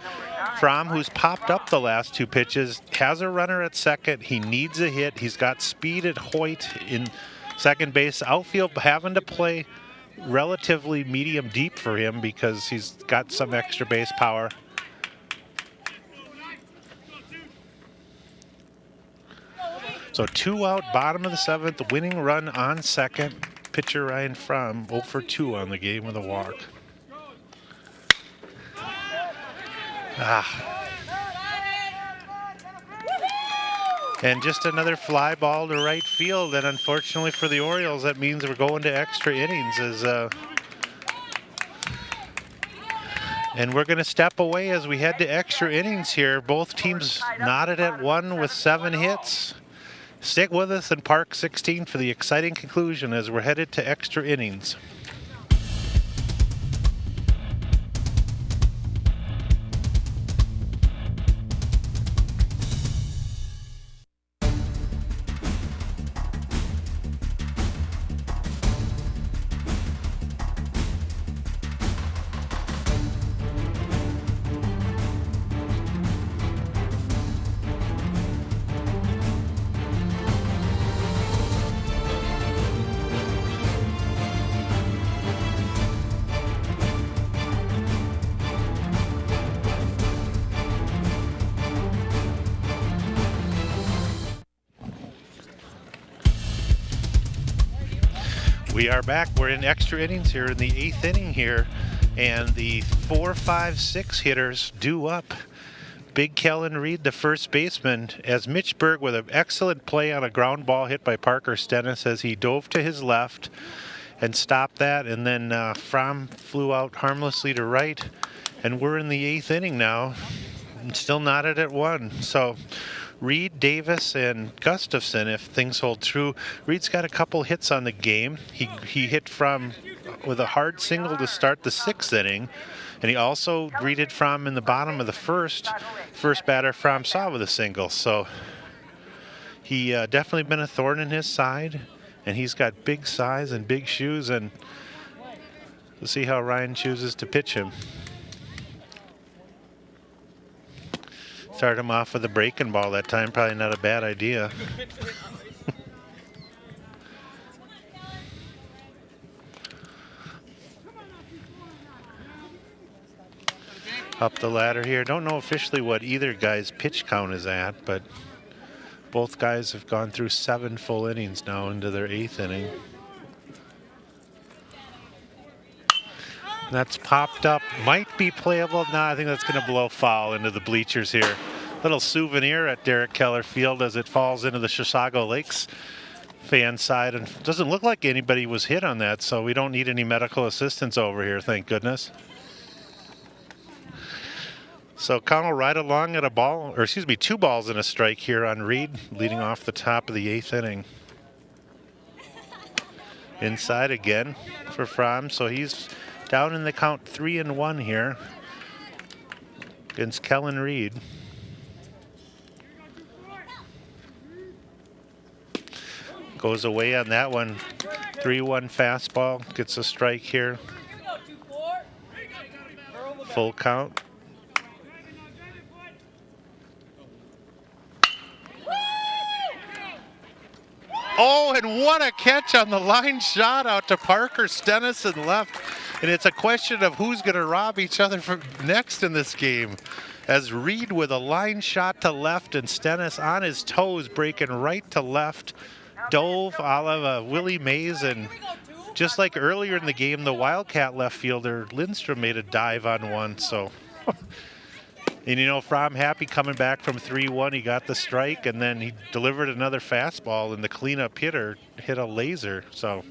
Fromm, who's popped up the last 2 pitches, has a runner at second. He needs a hit. He's got speed at Hoyt in second base. Outfield having to play relatively medium deep for him because he's got some extra base power. So 2 out, bottom of the 7th, winning run on second. Pitcher Ryan Fromm 0 for 2 on the game with a walk. And just another fly ball to right field, and unfortunately for the Orioles, that means we're going to extra innings. And we're going to step away as we head to extra innings here. Both teams knotted at 1 with 7 hits. Stick with us in Park 16 for the exciting conclusion as we're headed to extra innings. We are back. We're in extra innings here in the 8th inning here, and the 4, 5, 6 hitters due up. Big Kellen Reed, the first baseman, as Mitch Berg with an excellent play on a ground ball hit by Parker Stennis as he dove to his left and stopped that, and then Fromm flew out harmlessly to right, and we're in the 8th inning now, still knotted at 1. So Reed, Davis, and Gustafson, if things hold true. Reed's got a couple hits on the game. He hit Fromm with a hard single to start the 6th inning, and he also greeted Fromm in the bottom of the first batter Fromm saw with a single. So he definitely been a thorn in his side, and he's got big size and big shoes, and we'll see how Ryan chooses to pitch him. Start him off with a breaking ball that time, probably not a bad idea. Up the ladder here. Don't know officially what either guy's pitch count is at, but both guys have gone through 7 full innings now into their 8th inning. That's popped up, might be playable. No, I think that's going to blow foul into the bleachers here. Little souvenir at Derek Keller Field as it falls into the Chisago Lakes fan side, and doesn't look like anybody was hit on that, so we don't need any medical assistance over here, thank goodness. So Connell right along at a ball, or excuse me, 2 balls and a strike here on Reed, leading off the top of the 8th inning. Inside again for Fromm, so he's down in the count 3-1 here against Kellen Reed. Goes away on that one. 3-1 fastball, gets a strike here. Full count. Oh, and what a catch on the line shot out to Parker Stennison left. And it's a question of who's going to rob each other from next in this game. As Reed with a line shot to left and Stennis on his toes breaking right to left. Dove a la Willie Mays, and just like earlier in the game, the Wildcat left fielder Lindstrom made a dive on one. So, and you know, Fromm happy coming back from 3-1. He got the strike, and then he delivered another fastball, and the cleanup hitter hit a laser. So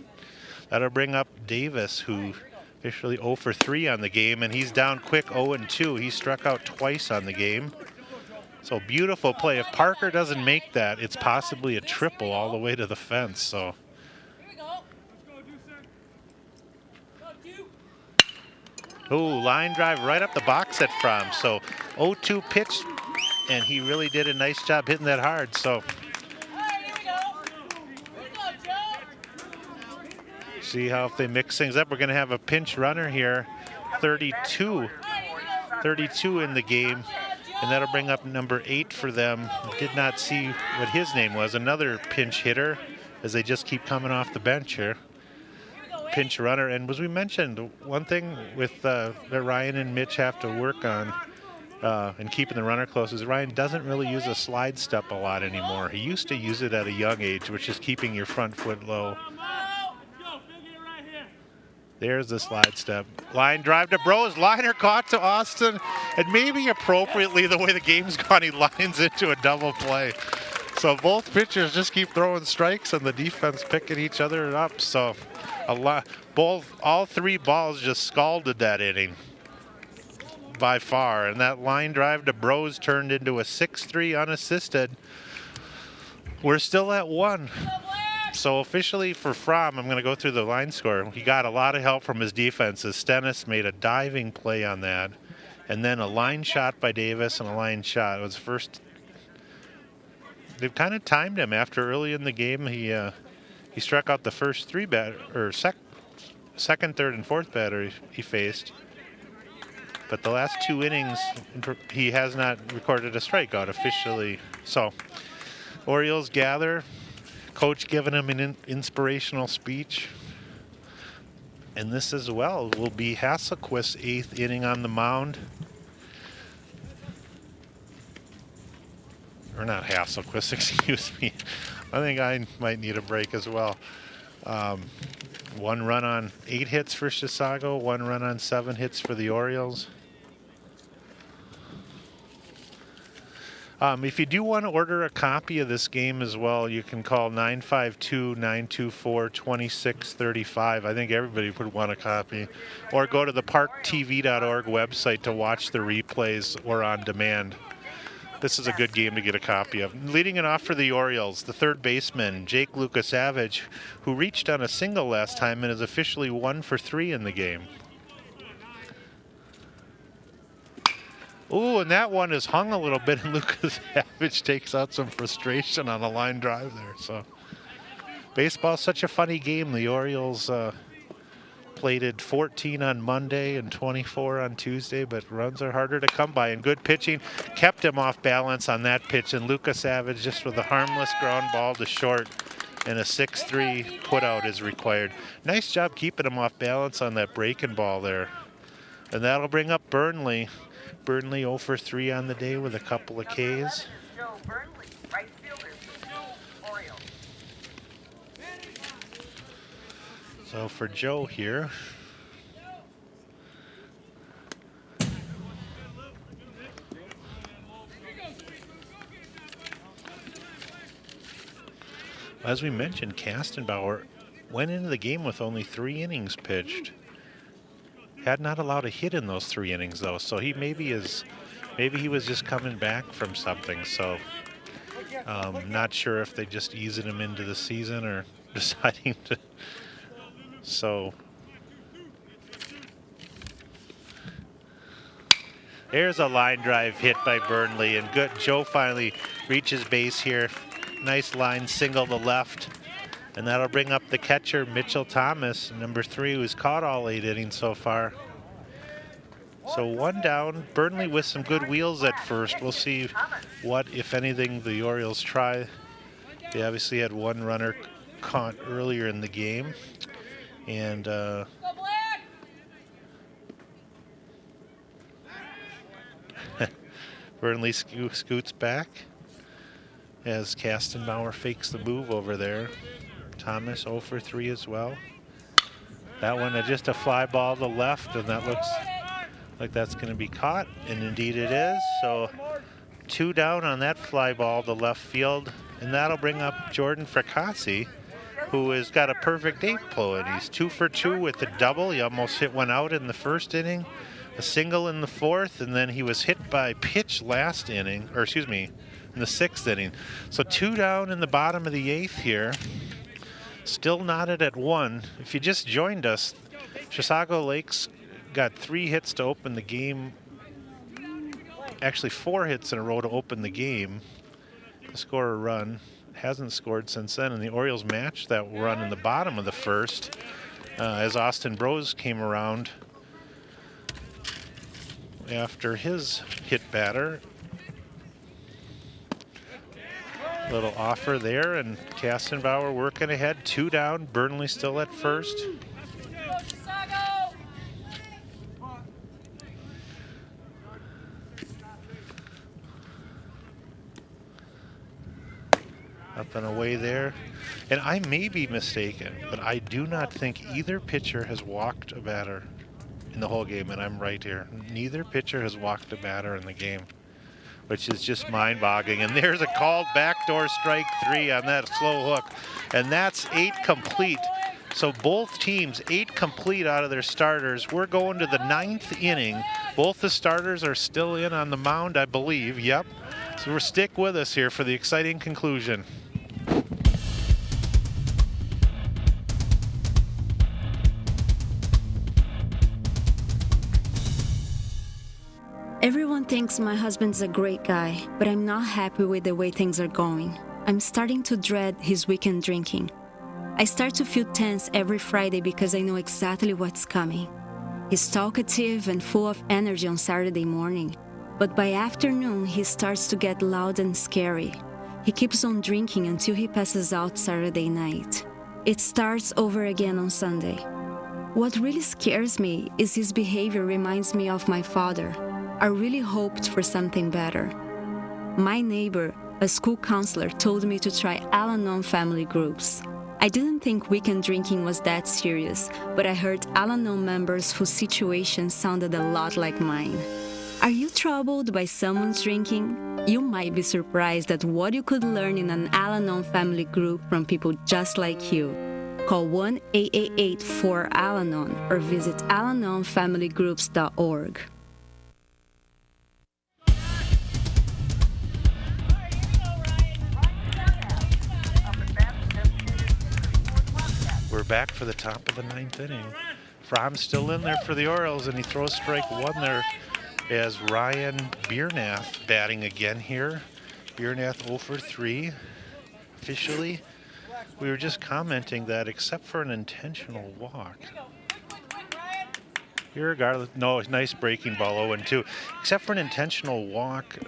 that'll bring up Davis, who officially 0 for 3 on the game, and he's down quick 0-2. He struck out twice on the game. So beautiful play. If Parker doesn't make that, it's possibly a triple all the way to the fence. So. Oh, line drive right up the box at Fromm. So 0-2 pitch, and he really did a nice job hitting that hard. So see how if they mix things up. We're going to have a pinch runner here, 32 in the game. And that'll bring up number 8 for them. Did not see what his name was. Another pinch hitter, as they just keep coming off the bench here. Pinch runner. And as we mentioned, one thing with that Ryan and Mitch have to work on and keeping the runner close is Ryan doesn't really use a slide step a lot anymore. He used to use it at a young age, which is keeping your front foot low. There's the slide step. Line drive to Bros. Liner caught to Austin. And maybe appropriately, the way the game's gone, he lines into a double play. So both pitchers just keep throwing strikes and the defense picking each other up. So all 3 balls just scalded that inning by far. And that line drive to Bros turned into a 6-3 unassisted. We're still at 1. So officially for Fromm, I'm going to go through the line score. He got a lot of help from his defense as Stennis made a diving play on that. And then a line shot by Davis and a line shot. It was first. They've kind of timed him after early in the game. He struck out the first 3 second, third, and fourth batter he faced. But the last 2 innings, he has not recorded a strikeout officially. So Orioles gather. Coach giving him an inspirational speech. And this as well will be Hasselquist's 8th inning on the mound. Or not Hasselquist, excuse me. I think I might need a break as well. 1 run on 8 hits for Chisago, 1 run on 7 hits for the Orioles. If you do want to order a copy of this game as well, you can call 952-924-2635. I think everybody would want a copy. Or go to the ParkTV.org website to watch the replays or on demand. This is a good game to get a copy of. Leading it off for the Orioles, the third baseman, Jake Lukasavage, who reached on a single last time and is officially 1 for 3 in the game. Ooh, and that one is hung a little bit, and Lucas Savage takes out some frustration on a line drive there. So, baseball's such a funny game. The Orioles plated 14 on Monday and 24 on Tuesday, but runs are harder to come by. And good pitching kept him off balance on that pitch, and Lucas Savage just with a harmless ground ball to short, and a 6-3 putout is required. Nice job keeping him off balance on that breaking ball there. And that'll bring up Burnley. Burnley 0 for 3 on the day with a couple of Ks. So for Joe here, as we mentioned, Kastenbauer went into the game with only 3 innings pitched. Had not allowed a hit in those 3 innings though, so maybe he was just coming back from something. So not sure if they just easing him into the season or deciding to. So there's a line drive hit by Burnley, and good. Joe finally reaches base here. Nice line single to left. And that'll bring up the catcher, Mitchell Thomas, number 3, who's caught all 8 innings so far. So 1 down. Burnley with some good wheels at first. We'll see what, if anything, the Orioles try. They obviously had 1 runner caught earlier in the game. And Burnley scoots back as Kastenbauer fakes the move over there. Thomas 0 for 3 as well. That one just a fly ball to the left, and that looks like that's going to be caught, and indeed it is. So 2 down on that fly ball to left field, and that'll bring up Jordan Fracassi, who has got a perfect day flowing. He's 2 for 2 with the double. He almost hit one out in the first inning, a single in the fourth, and then he was hit by pitch last inning, or excuse me, in the 6th inning. So 2 down in the bottom of the 8th here. Still knotted at 1. If you just joined us, Chisago Lakes got 3 hits to open the game. Actually 4 hits in a row to open the game to score a run. Hasn't scored since then, and the Orioles matched that run in the bottom of the first as Austin Brose came around after his hit batter. Little offer there, and Kastenbauer working ahead. 2 down. Burnley still at first. Up and away there. And I may be mistaken, but I do not think either pitcher has walked a batter in the whole game, and I'm right here. Neither pitcher has walked a batter in the game, which is just mind-boggling. And there's a called backdoor strike 3 on that slow hook. And that's 8 complete. So both teams, 8 complete out of their starters. We're going to the 9th inning. Both the starters are still in on the mound, I believe. Yep. So stick with us here for the exciting conclusion. Everyone thinks my husband's a great guy, but I'm not happy with the way things are going. I'm starting to dread his weekend drinking. I start to feel tense every Friday because I know exactly what's coming. He's talkative and full of energy on Saturday morning, but by afternoon he starts to get loud and scary. He keeps on drinking until he passes out Saturday night. It starts over again on Sunday. What really scares me is his behavior reminds me of my father. I really hoped for something better. My neighbor, a school counselor, told me to try Al-Anon family groups. I didn't think weekend drinking was that serious, but I heard Al-Anon members whose situation sounded a lot like mine. Are you troubled by someone's drinking? You might be surprised at what you could learn in an Al-Anon family group from people just like you. Call 1-888-4-AL-ANON or visit alanonfamilygroups.org. We're back for the top of the 9th inning. Fromm's still in there for the Orioles, and he throws strike 1 there as Ryan Biernath batting again here. Biernath 0 for 3 officially. We were just commenting that except for an intentional walk, irregardless, no, nice breaking ball 0-2. Except for an intentional walk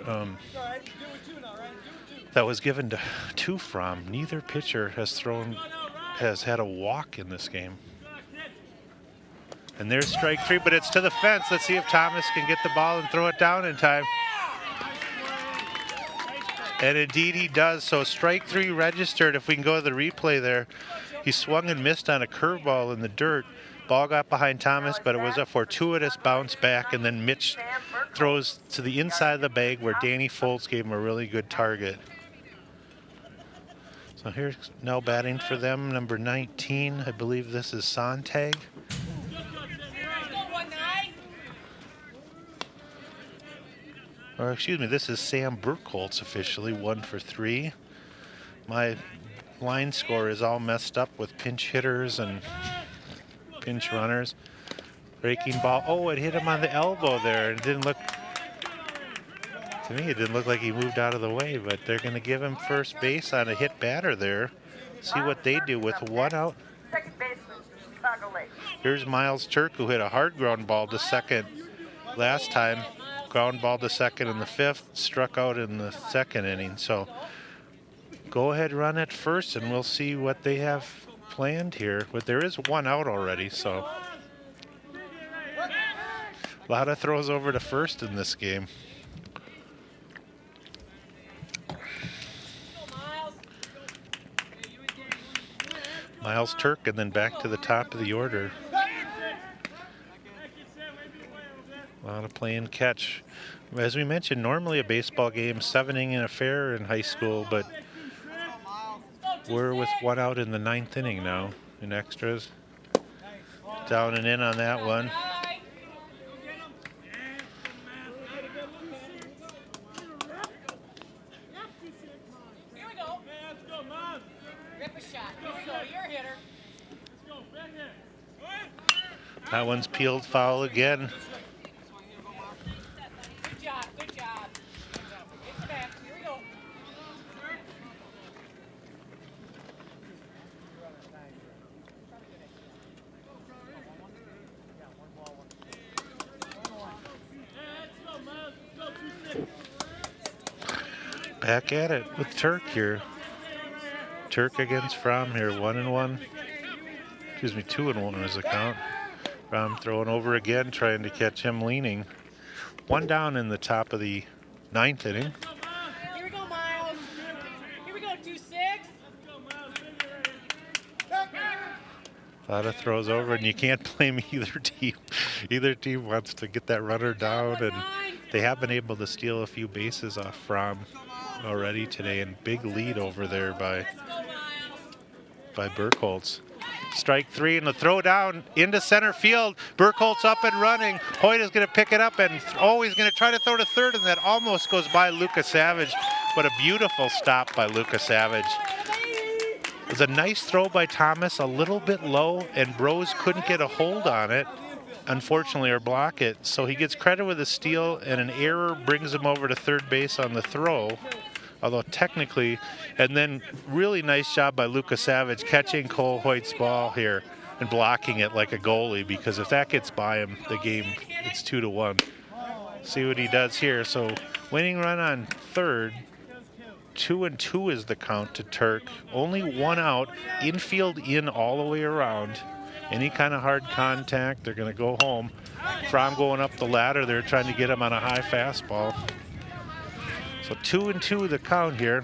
that was given to Fromm, neither pitcher has had a walk in this game. And there's strike 3, but it's to the fence. Let's see if Thomas can get the ball and throw it down in time. And indeed he does. So strike 3 registered. If we can go to the replay there, he swung and missed on a curveball in the dirt. Ball got behind Thomas, but it was a fortuitous bounce back, and then Mitch throws to the inside of the bag where Danny Foltz gave him a really good target. So here's now batting for them, number 19. I believe this is Sontag. Or excuse me, this is Sam Burkholz officially, 1 for 3. My line score is all messed up with pinch hitters and pinch runners. Breaking ball. Oh, it hit him on the elbow there. It didn't look, to me, it didn't look like he moved out of the way, but they're going to give him first base on a hit batter there. See what they do with 1 out. Second baseman, Chisago Lakes. Here's Miles Turk, who hit a hard ground ball to second last time. Ground ball to second in the 5th, struck out in the 2nd inning. So go-ahead run at first, and we'll see what they have planned here. But there is one out already, so a lot of throws over to first in this game. Miles Turk, and then back to the top of the order. A lot of play and catch. As we mentioned, normally a baseball game, 7-inning affair in high school, but we're with one out in the 9th inning now in extras. Down and in on that one. That one's peeled foul again. Good job, good job. Get back. Here we go. Back at it with Turk here. Turk against Fromm here, 1-1. Excuse me, 2-1 is the count. Fromm throwing over again, trying to catch him leaning. One down in the top of the 9th inning. Here we go, Miles. Here we go, 2-6. A lot of throws over, and you can't blame either team. Either team wants to get that runner down, and they have been able to steal a few bases off Fromm already today, and big lead over there by Burkholz. Strike 3, and the throw down into center field. Burkholz up and running. Hoyt is going to pick it up, and he's going to try to throw to third, and that almost goes by Lucas Savage. But a beautiful stop by Lucas Savage. It was a nice throw by Thomas, a little bit low, and Bros couldn't get a hold on it, unfortunately, or block it. So he gets credit with a steal, and an error brings him over to third base on the throw. Although technically, and then really nice job by Lucas Savage catching Cole Hoyt's ball here and blocking it like a goalie, because if that gets by him, the game, it's 2-1. See what he does here. So winning run on third, 2-2 is the count to Turk. Only one out, infield in all the way around. Any kind of hard contact, they're going to go home. Fromm going up the ladder, they're trying to get him on a high fastball. So 2-2 the count here.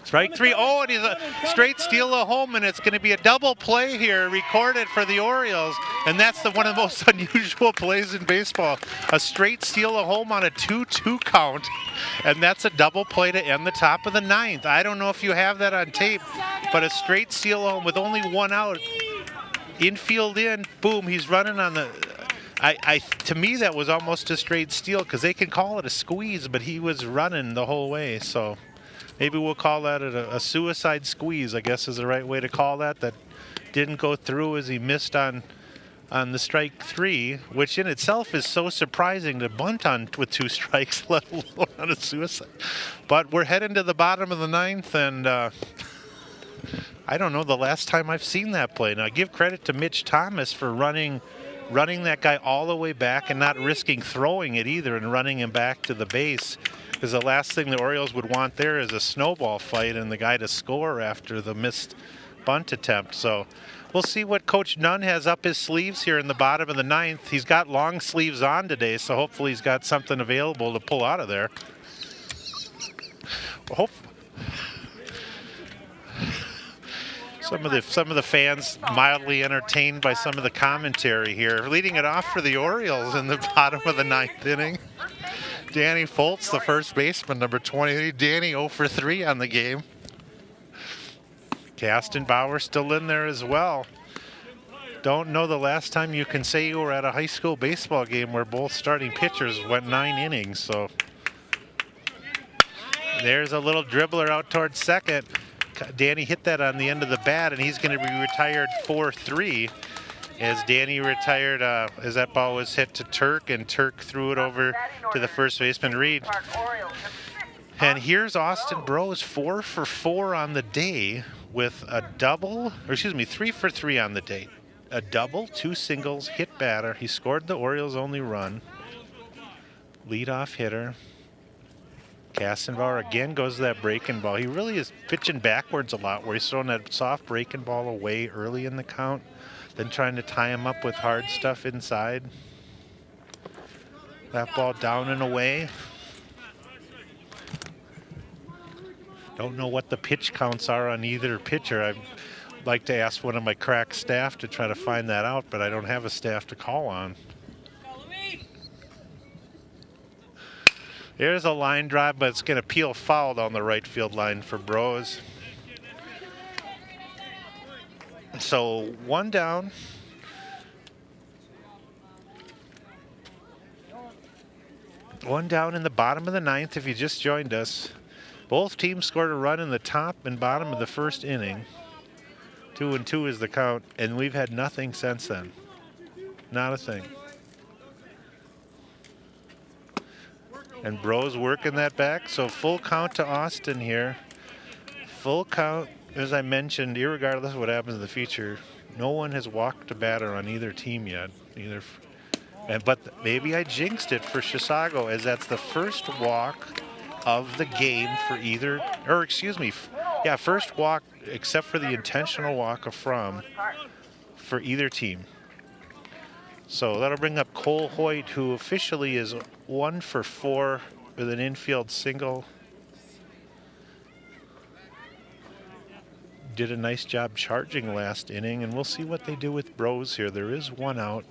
Strike 3. Oh, and he's a straight steal of home, and it's going to be a double play here recorded for the Orioles. And that's one of the most unusual plays in baseball. A straight steal of home on a 2-2 count. And that's a double play to end the top of the 9th. I don't know if you have that on tape, but a straight steal of home with only one out. Infield in, boom, he's running on the... to me, that was almost a straight steal, because they can call it a squeeze, but he was running the whole way, so... Maybe we'll call that a suicide squeeze, I guess is the right way to call that. That didn't go through as he missed on the strike 3, which in itself is so surprising to bunt on with 2 strikes, let alone on a suicide. But we're heading to the bottom of the 9th, and I don't know the last time I've seen that play. Now, I give credit to Mitch Thomas for running that guy all the way back and not risking throwing it either and running him back to the base. Because the last thing the Orioles would want there is a snowball fight and the guy to score after the missed bunt attempt. So we'll see what Coach Nunn has up his sleeves here in the bottom of the 9th. He's got long sleeves on today, so hopefully he's got something available to pull out of there. Some of the fans mildly entertained by some of the commentary here. Leading it off for the Orioles in the bottom of the 9th inning. Danny Foltz, the first baseman, number 23. Danny 0 for 3 on the game. Kastenbauer still in there as well. Don't know the last time you can say you were at a high school baseball game where both starting pitchers went 9 innings. So there's a little dribbler out towards second. Danny hit that on the end of the bat, and he's going to be retired 4-3. As Danny retired, as that ball was hit to Turk, and Turk threw it over to the first baseman, Reed. And here's Austin Bros 4 for 4 on the day with a double, or excuse me, 3 for 3 on the date. A double, 2 singles, hit batter. He scored the Orioles' only run. Leadoff hitter. Kastenbauer again goes to that breaking ball. He really is pitching backwards a lot, where he's throwing that soft breaking ball away early in the count, then trying to tie him up with hard stuff inside. That ball down and away. Don't know what the pitch counts are on either pitcher. I'd like to ask one of my crack staff to try to find that out, but I don't have a staff to call on. There's a line drive, but it's going to peel foul down the right field line for Bros. So 1 down. One down in the bottom of the 9th if you just joined us. Both teams scored a run in the top and bottom of the first inning. 2-2 is the count, and we've had nothing since then. Not a thing. And Bros working that back, so full count to Austin here. Full count, as I mentioned, irregardless of what happens in the future, no one has walked a batter on either team yet. But maybe I jinxed it for Chisago, as that's the first walk of the game for either, or excuse me, first walk except for the intentional walk for either team. So that'll bring up Cole Hoyt, who officially is 1 for 4 with an infield single. Did a nice job charging last inning, and we'll see what they do with Bros here. There is 1 out.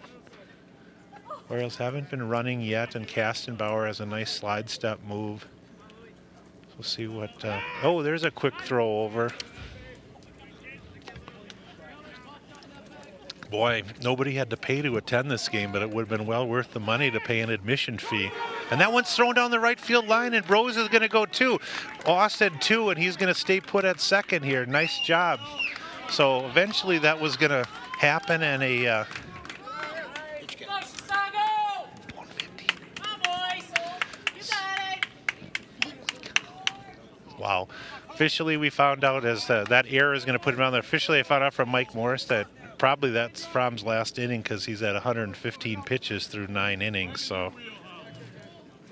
Orioles haven't been running yet, and Kastenbauer has a nice slide step move. We'll see what, oh, there's a quick throw over. Boy, nobody had to pay to attend this game, but it would have been well worth the money to pay an admission fee. And that one's thrown down the right field line, and Bros is going to go 2. Austin 2, and he's going to stay put at second here. Nice job. So eventually that was going to happen, and a wow. Officially, we found out as that error is going to put him on there. Officially, I found out from Mike Morris that probably that's Fromm's last inning, because he's at 115 pitches through 9 innings. So,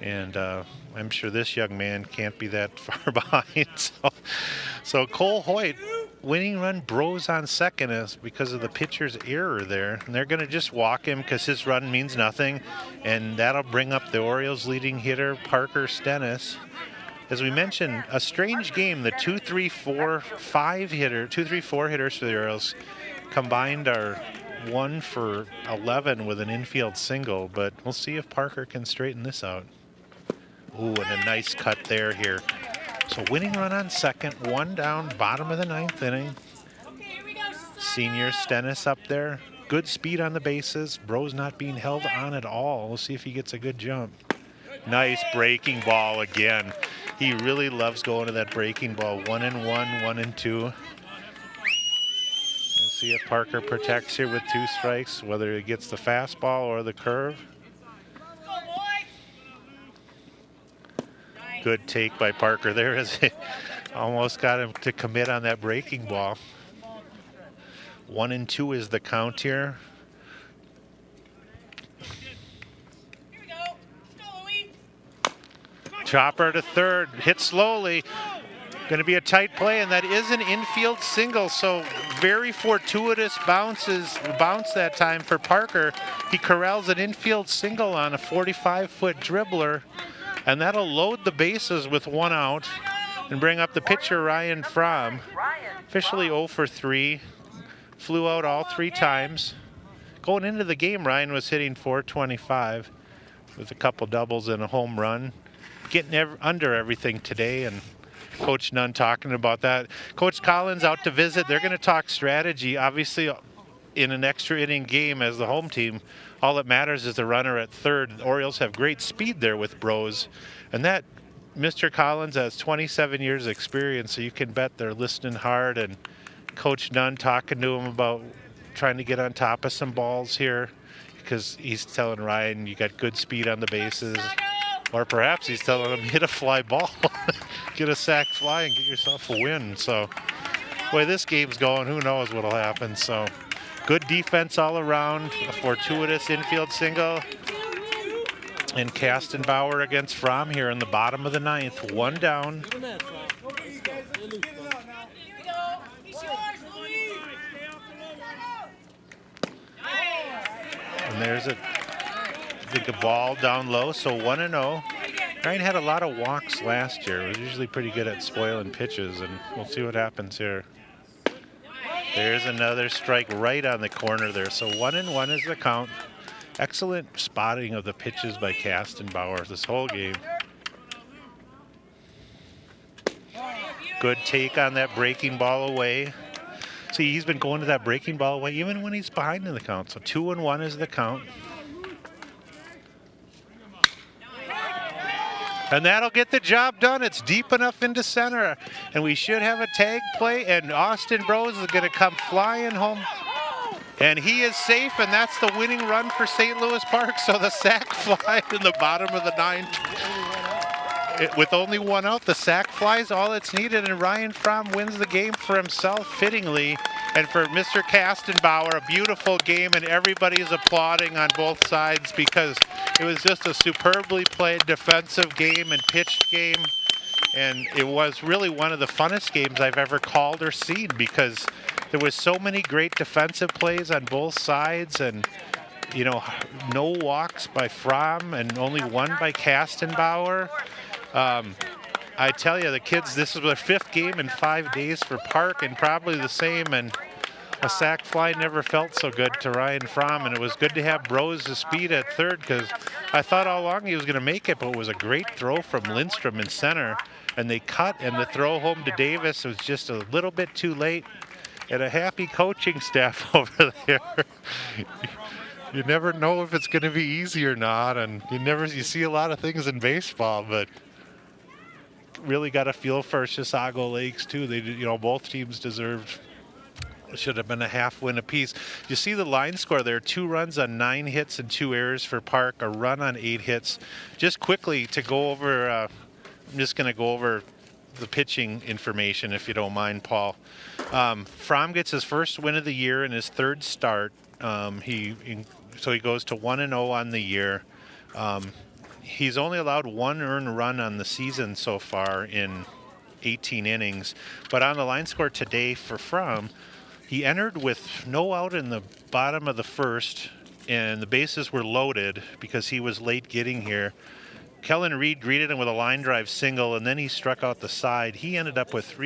and I'm sure this young man can't be that far behind. So Cole Hoyt, winning run, Bros on second is because of the pitcher's error there. And they're going to just walk him because his run means nothing. And that'll bring up the Orioles' leading hitter, Parker Stennis. As we mentioned, a strange game. The 2-3-4 hitters for the Orioles combined are 1 for 11 with an infield single, but we'll see if Parker can straighten this out. Ooh, and a nice cut there here. So winning run on second, 1 down, bottom of the 9th inning. Senior Stennis up there. Good speed on the bases. Bros not being held on at all. We'll see if he gets a good jump. Nice breaking ball again. He really loves going to that breaking ball. 1-1, 1-2. We'll see if Parker protects here with 2 strikes, whether he gets the fastball or the curve. Good take by Parker there, as he almost got him to commit on that breaking ball. 1-2 is the count here. Chopper to third, hit slowly. Going to be a tight play, and that is an infield single, so very fortuitous bounce that time for Parker. He corrals an infield single on a 45-foot dribbler, and that'll load the bases with 1 out and bring up the pitcher, Ryan Fromm. Officially 0 for 3, flew out all 3 times. Going into the game, Ryan was hitting .425 with a couple doubles and a home run. Getting under everything today, and Coach Nunn talking about that. Coach Collins out to visit. They're going to talk strategy. Obviously, in an extra inning game as the home team, all that matters is the runner at third. The Orioles have great speed there with Bros, and that Mr. Collins has 27 years experience, so you can bet they're listening hard, and Coach Nunn talking to him about trying to get on top of some balls here, because he's telling Ryan, you got good speed on the bases. Or perhaps he's telling him, hit a fly ball, get a sac fly and get yourself a win. So way this game's going, who knows what'll happen. So good defense all around, a fortuitous infield single. And Kastenbauer against Fromm here in the bottom of the ninth. One down. And there's a ball down low, so 1-0. Ryan had a lot of walks last year. He was usually pretty good at spoiling pitches, and we'll see what happens here. There's another strike right on the corner there. So 1-1 is the count. Excellent spotting of the pitches by Kastenbauer this whole game. Good take on that breaking ball away. See, he's been going to that breaking ball away even when he's behind in the count. So 2-1 is the count. And that'll get the job done. It's deep enough into center. And we should have a tag play. And Austin Brose is going to come flying home. And he is safe, and that's the winning run for St. Louis Park. So the sac fly in the bottom of the ninth. With only one out, the sac fly is all that's needed, and Ryan Fromm wins the game for himself fittingly. And for Mr. Kastenbauer, a beautiful game, and everybody is applauding on both sides because it was just a superbly played defensive game and pitched game. And it was really one of the funnest games I've ever called or seen because there was so many great defensive plays on both sides, and you know, no walks by Fromm and only one by Kastenbauer. I tell you, the kids, this is their 5th game in 5 days for Park, and probably the same. And a sac fly never felt so good to Ryan Fromm, and it was good to have Brose's speed at third because I thought all along he was going to make it, but it was a great throw from Lindstrom in center, and they cut, and the throw home to Davis was just a little bit too late. And a happy coaching staff over there. You never know if it's going to be easy or not, and you see a lot of things in baseball, but really got a feel for Chisago Lakes too. They, both teams deserved. Should have been a half win apiece. You see the line score there: 2 runs on 9 hits and 2 errors for Park, a run on 8 hits. Just quickly to go over, I'm just going to go over the pitching information, if you don't mind, Paul. Fromm gets his first win of the year in his 3rd start. So he goes to 1-0 on the year. He's only allowed 1 earned run on the season so far in 18 innings. But on the line score today for Fromm, he entered with no out in the bottom of the 1st, and the bases were loaded because he was late getting here. Kellen Reed greeted him with a line drive single, and then he struck out the side. He ended up with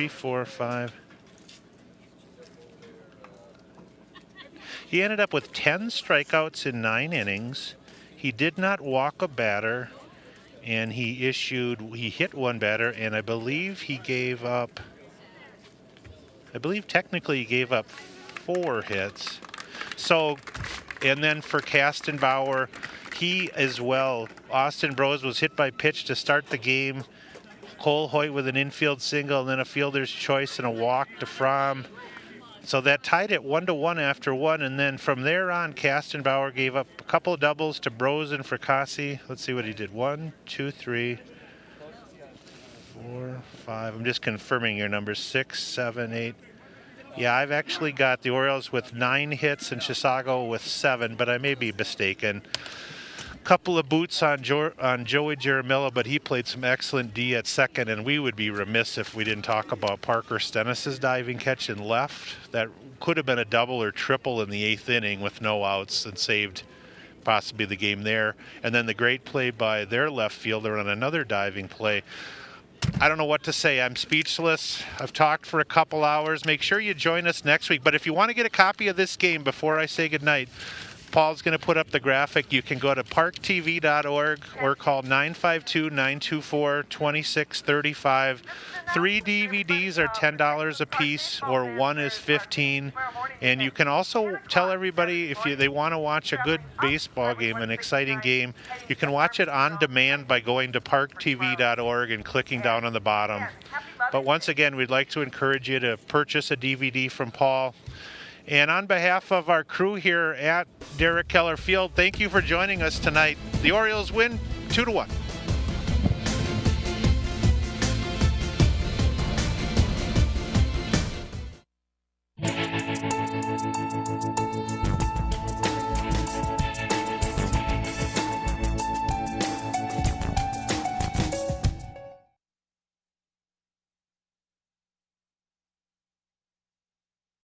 He ended up with 10 strikeouts in 9 innings. He did not walk a batter, and he hit 1 batter, and I believe technically he gave up 4 hits. So, and then for Kastenbauer, he as well, Austin Brose was hit by pitch to start the game. Cole Hoyt with an infield single, and then a fielder's choice and a walk to Fromm. So that tied it 1-1 after 1, and then from there on, Kastenbauer gave up a couple of doubles to Brose and Fracassi. Let's see what he did. 1, 2, 3, 4, 5. I'm just confirming your numbers. 6, 7, 8. Yeah, I've actually got the Orioles with 9 hits and Chisago with 7, but I may be mistaken. Couple of boots on Joey Jaramillo, but he played some excellent D at second, and we would be remiss if we didn't talk about Parker Stennis' diving catch in left. That could have been a double or triple in the 8th inning with no outs and saved possibly the game there. And then the great play by their left fielder on another diving play. I don't know what to say. I'm speechless. I've talked for a couple hours. Make sure you join us next week. But if you want to get a copy of this game before I say goodnight, Paul's going to put up the graphic. You can go to parktv.org or call 952-924-2635. 3 DVDs are $10 a piece, or 1 is $15. And you can also tell everybody if they want to watch a good baseball game, an exciting game, you can watch it on demand by going to parktv.org and clicking down on the bottom. But once again, we'd like to encourage you to purchase a DVD from Paul. And on behalf of our crew here at Derek Keller Field, thank you for joining us tonight. The Orioles win 2-1.